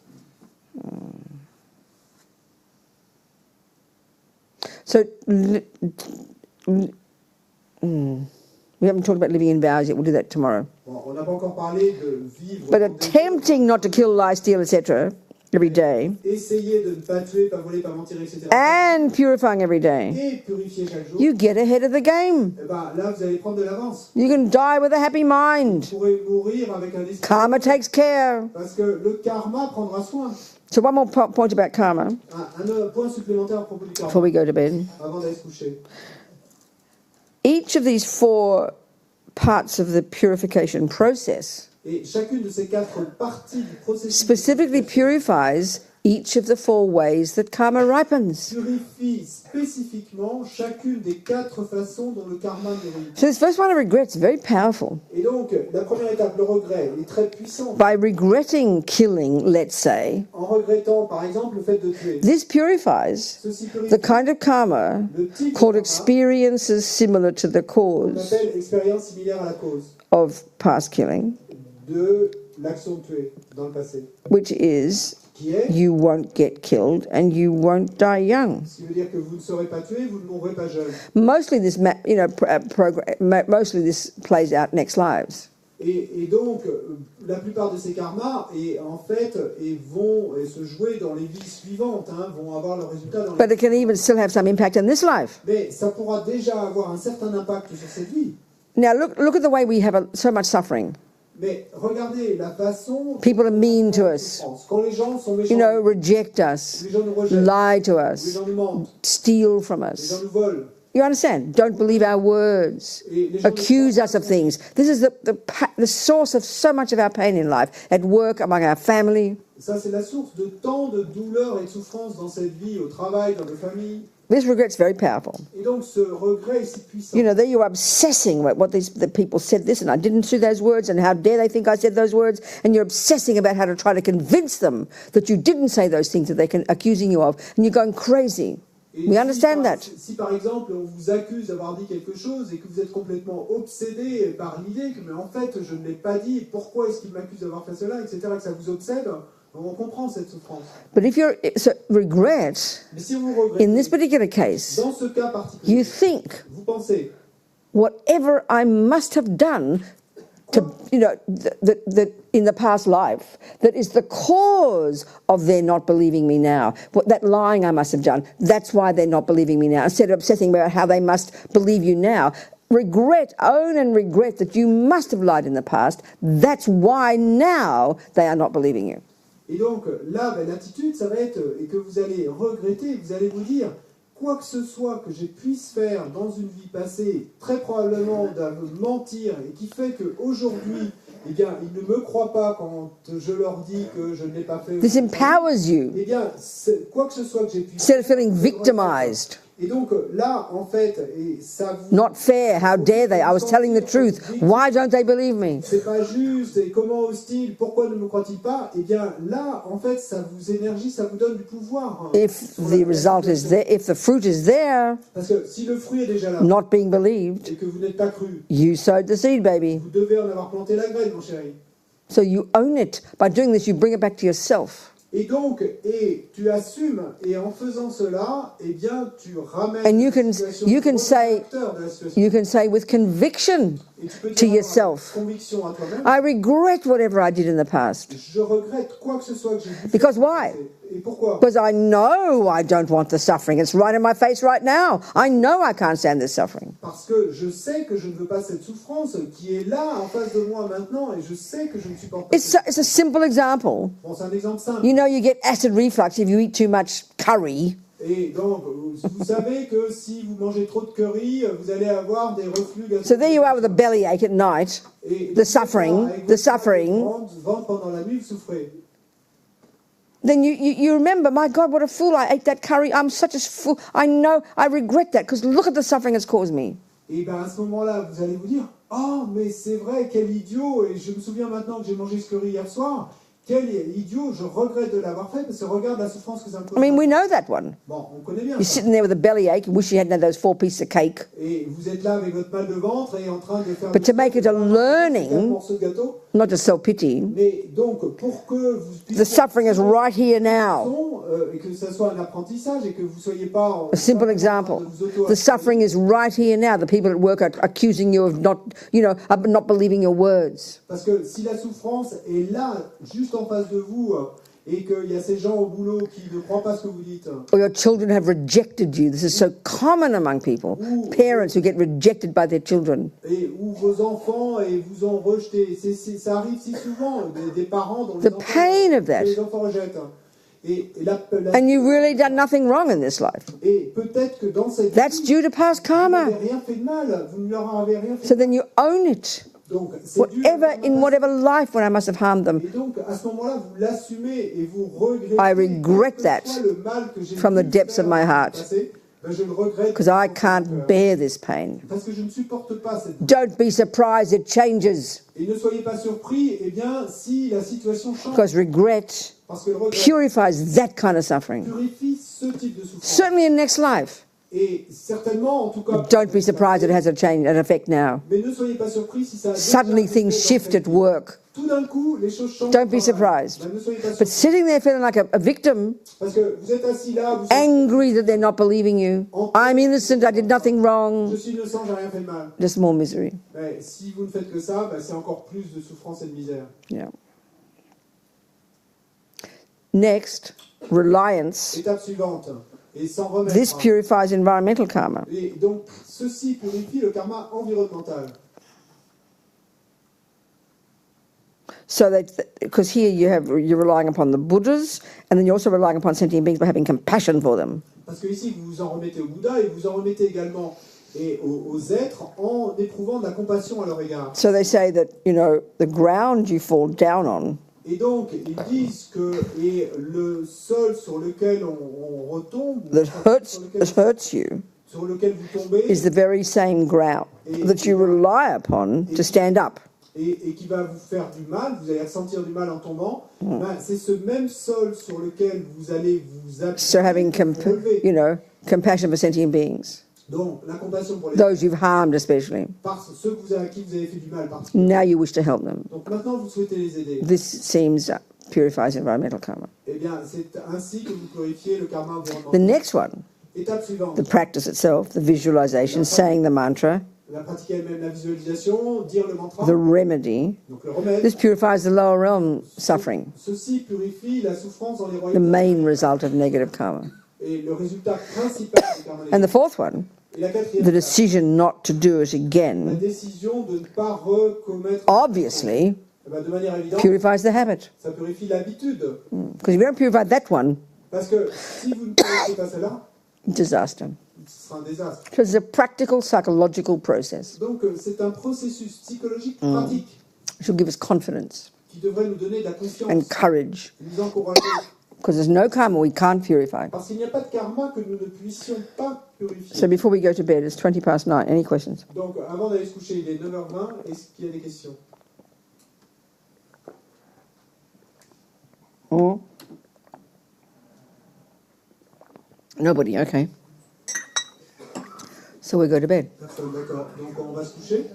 So, we haven't talked about living in vows yet. We'll do that tomorrow. Bon, on n'a pas encore parlé de vivre. But dans des attempting not to kill, lie, steal, etc. every day, essayer de ne pas tuer, pas voler, pas mentir, etc. and purifying every day, Et purifier chaque jour. you get ahead of the game. Eh ben, là, vous allez prendre de l'avance. You can die with a happy mind. Vous pourrez mourir avec un esprit. Karma takes care. Parce que le karma prendra soin. So one more point about karma Un point supplémentaire à propos du karma. before we go to bed. Avant d'aller se coucher. Each of these 4 parts of the purification process Et chacune de ces 4 parties du processus specifically purifies each of the 4 ways that karma ripens. purifie spécifiquement chacune des 4 façons dont le karma mûrit. So this first one of regrets is very powerful. Et donc, la première étape, le regret, est très puissant. By regretting killing, let's say, En regrettant, par exemple, le fait de tuer. this purifies Ceci purifie the kind of karma le type de called karma experiences similar to the qu'on cause appelle expérience similaire à la cause of past killing, de l'action de tuer dans le passé. which is Qui est, you won't get killed and you won't die young. ce qui veut dire que vous ne serez pas tué, vous ne mourrez pas jeune. Mostly this, mostly this plays out next lives. Et donc, la plupart de ces karmas, en fait, vont se jouer dans les vies suivantes, vont avoir le résultat dans les... But it can even still have some impact in this life. Mais ça pourra déjà avoir un certain impact sur cette vie. Now look at the way we have so much suffering. Mais regardez la façon... People are mean to us, Quand les gens sont méchants, reject us, les gens nous rejettent, lie to les us, gens nous mentent, steal from les gens us. nous volent. You understand? Don't believe our words. Et les gens Accuse us of things. This is the source of so much of our pain in life, at work, among our family. Ça, c'est la source de tant de douleurs et de souffrances dans cette vie, au travail, dans nos familles. This regret's very powerful. Et donc, ce regret est si puissant. There you're obsessing what the people said this, and I didn't say those words, and how dare they think I said those words, and you're obsessing about how to try to convince them that you didn't say those things that they're accusing you of, and you're going crazy. Et We understand that. Si par exemple on vous accuse d'avoir dit quelque chose et que vous êtes complètement obsédé par l'idée que mais en fait je ne l'ai pas dit, pourquoi est-ce qu'il m'accuse d'avoir fait cela, etc., que ça vous obsède, on comprend cette souffrance. But if you're regret, Mais si vous regrettez, in this particular case, dans ce cas particulier, you think vous pensez whatever I must have done to, that in the past life, that is the cause of their not believing me now. That lying I must have done, that's why they're not believing me now. Instead of obsessing about how they must believe you now, own and regret that you must have lied in the past. That's why now they are not believing you. Et donc là, l'attitude, ça va être, et que vous allez regretter, vous allez vous dire, quoi que ce soit que je puisse faire dans une vie passée, très probablement de mentir, et qui fait qu'aujourd'hui, eh bien, ils ne me croient pas quand je leur dis que je ne l'ai pas fait. This empowers you. Eh bien, quoi que ce soit que j'ai pu Instead of feeling victimized. Et donc là, en fait, et ça vous... Not fair, how dare they? I was telling the truth. Why don't they believe me? C'est pas juste, et comment osent-ils, pourquoi ne me croient-ils pas? Eh bien là, en fait, ça vous énergie, ça vous donne du pouvoir. If the result is there, if the fruit is there, Parce que si le fruit est déjà là, not being believed, et que vous n'êtes pas cru, you sowed the seed, baby. vous devez en avoir planté la graine, mon chéri. So you own it. By doing this, you bring it back to yourself. Et donc, et tu assumes, et en faisant cela, eh bien, tu ramènes And you la can situation say- de la situation. You can say with conviction Et tu peux to dire yourself, avec conviction à toi-même, I regret whatever I did in the past. je regrette quoi que ce soit que j'ai dû Because faire dans le why? passé. Et pourquoi? Because I know I don't want the suffering. It's right in my face right now. I know I can't stand this suffering. Parce que je sais que je ne veux pas cette souffrance qui est là en face de moi maintenant, et je sais que je ne supporte pas. It's a simple example. Bon, c'est un exemple simple. You get acid reflux if you eat too much curry. Et donc, vous savez que si vous mangez trop de curry, vous allez avoir des reflux gastriques. So there you are with a bellyache at night. Et the suffering, avec the suffering. ventre pendant la nuit, vous souffrez. Then you remember, my God, what a fool, I ate that curry. I'm such a fool. I know, I regret that because look at the suffering it's caused me. Et bien à ce moment-là, vous allez vous dire, oh, mais c'est vrai, quel idiot, et je me souviens maintenant que j'ai mangé ce curry hier soir. Quel idiot, je regrette de l'avoir fait, parce que regarde la souffrance que ça me cause. I mean, we know that one. Bon, on connaît bien. You're sitting there with a bellyache, you wish you hadn't had those 4 pieces of cake. Et vous êtes là avec votre mal de ventre et en train de faire... But to make it a learning, morceau de gâteau. not just self-pity. Mais donc, pour que vous puissiez... The suffering is right here now. Et que ça soit un apprentissage et que vous soyez pas... A simple example. The suffering is right here now. The people at work are accusing you of not believing your words. Parce que si la souffrance est là, juste en face de vous, et qu'il y a ces gens au boulot qui ne croient pas ce que vous dites, Or your children have rejected you. This is so common among people. Parents who get rejected by their children. et où vos enfants vous ont rejeté, ça arrive si souvent, des parents dont The pain of that. les enfants rejettent. Et And you've really done nothing wrong in this life. et peut-être que dans cette That's vie, due to past vous karma. n'avez rien fait de mal, vous ne leur avez rien fait So de then you own it. Donc, c'est dû In whatever life when I must have harmed them. Et donc, à ce moment-là, vous l'assumez et vous regrettez. I regret quel que that soit le mal que j'ai from the pu depths of faire my dans le heart. passé, ben, je le regrette. Because I can't bear this pain. Parce que je ne supporte pas cette. Don't be surprised it changes. Et ne soyez pas surpris, eh bien, si la situation change. Because regret Parce que le regret purifies that kind of suffering. purifie ce type de souffrance. Certainly in next life. Et certainement, en tout cas. Don't be surprised it has an effect now. Mais ne soyez pas surpris si ça. a Suddenly déjà things été shift at dans work. Tout d'un coup, les choses changent. Don't be surprised. Ben, ne soyez pas But surpris. sitting there feeling like a victim, Parce que vous êtes assis là, vous angry that they're not believing you. I'm innocent, I did nothing je wrong. suis innocent, j'ai rien fait de mal. Just more misery. Mais si vous ne faites que ça, ben, c'est encore plus de souffrance et de misère. Yeah. Next, reliance. Étape suivante. Et sans remettre. This purifies environmental karma. Et donc, ceci purifie le karma environnemental. So that, because here you're relying upon the Buddhas, and then you're also relying upon sentient beings by having compassion for them. Parce que ici, vous vous en remettez au Bouddha et vous en remettez également aux êtres en éprouvant de la compassion à leur égard. So they say that, the ground you fall down on Et donc, ils disent que le sol sur lequel on retombe, that hurts you sur lequel vous tombez, is the very same ground that you rely upon to stand up. et qui va vous faire du mal, vous allez ressentir du mal en tombant, ben, c'est ce même sol sur lequel vous allez vous appuyer. So having compassion for sentient beings, Donc, la compassion pour les those you've harmed especially. ceux à qui vous avez fait du mal particulièrement. Now you wish to help them. Donc maintenant, vous souhaitez les aider. This seems purifies environmental karma. Eh bien, c'est ainsi que vous purifiez le karma The environnemental. next one, Étape suivante. the practice itself, the visualization, saying the mantra, La pratique elle-même, la visualisation, dire le mantra. the remedy. Donc le remède. This purifies the lower realm suffering, Ceci purifie la souffrance dans les the royaumes. main result of negative karma. Et le résultat principal du karma And the négatif. fourth one, Et la quatrième the étape, decision not to do it la again, décision de ne pas recommettre. obviously Eh ben, de manière évidente, purifies the habit. ça purifie l'habitude. Because if you don't purify that one, Parce que si vous ne purifiez pas cela, disaster. ce sera un désastre. Because it's a practical psychological process. Donc c'est un processus psychologique pratique It should give us confidence qui devrait nous donner de la confiance, and courage. nous encourager. Because there's no karma we can't purify. Parce qu'il n'y a pas de karma que nous ne puissions pas purifier. So before we go to bed, it's 20 past 9. Any questions? Donc avant d'aller se coucher, il est 9h20. Est-ce qu'il y a des questions? Or? Nobody, okay. So we go to bed. Personne, d'accord. Donc on va se coucher.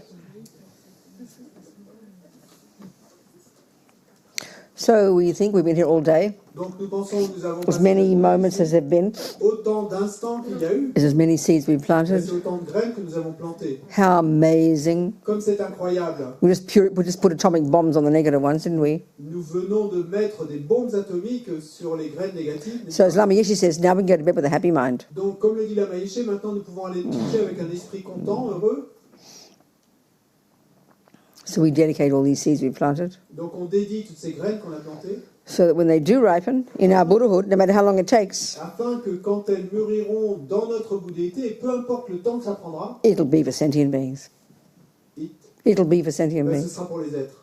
So we think we've been here all day. Donc nous pensons que nous avons As passé many moments as there have been. autant d'instants qu'il y a eu. Is as many seeds we've C'est planted. autant de graines que nous avons plantées. How amazing. Comme c'est incroyable, We just put atomic bombs on the negative ones, didn't we? nous venons de mettre des bombes atomiques sur les graines négatives. So as Lama Yeshe says, now we can go to bed with a happy mind. Donc comme le dit la Maïché, maintenant nous pouvons aller nous coucher avec un esprit content, heureux. So we dedicate all these seeds we've planted. Donc on dédie toutes ces graines qu'on a plantées, So that when they do ripen in our Buddhahood, no matter how long it takes, afin que quand elles mûriront dans notre bouddhéité, et peu importe le temps que ça prendra, it'll be for sentient beings. It'll be for sentient ce beings. sera pour les êtres.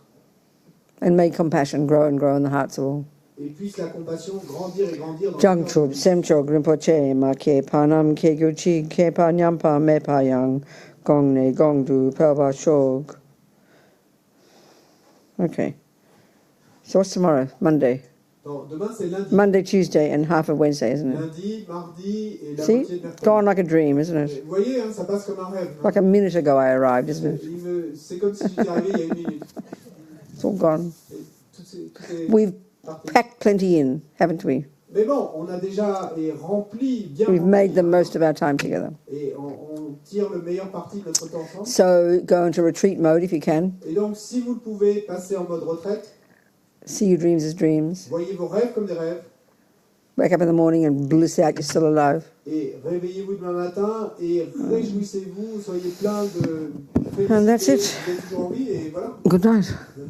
And may compassion grow and grow in the hearts of all. Et puisse la compassion grandir et grandir dans Jang le cœur. Chub, Semchog, Rinpoche, Ma Ke Panam, Ke Gyuchi, Ke Pa Nyampa, Me Pa Yang, Gong Ne, Gong Du, Pelba Shog. Okay. So what's tomorrow? Monday. Donc, demain c'est lundi. Monday, Tuesday, and half of Wednesday, isn't it? Lundi, mardi et la See? moitié de mercredi. Gone like a dream, isn't Et it? vous voyez, hein, ça passe comme un rêve. hein. Like a minute ago I arrived, isn't it? C'est comme si j'étais arrivé il y a 1 minute. It's all gone. Et tout est We've parti. packed plenty in, haven't we? Mais bon, on a déjà rempli, bien We've rempli, made the hein. most of our time together. Et on tire le meilleur parti de notre temps ensemble. So go into retreat mode if you can. Et donc, si vous le pouvez, passer en mode retraite. See your dreams as dreams. Voyez vos rêves comme des rêves. Wake up in the morning and bliss out you're still alive. Et réveillez-vous demain matin et réjouissez-vous, soyez plein de And that's félicité, it. vous êtes toujours en vie et voilà. Good night. Bonne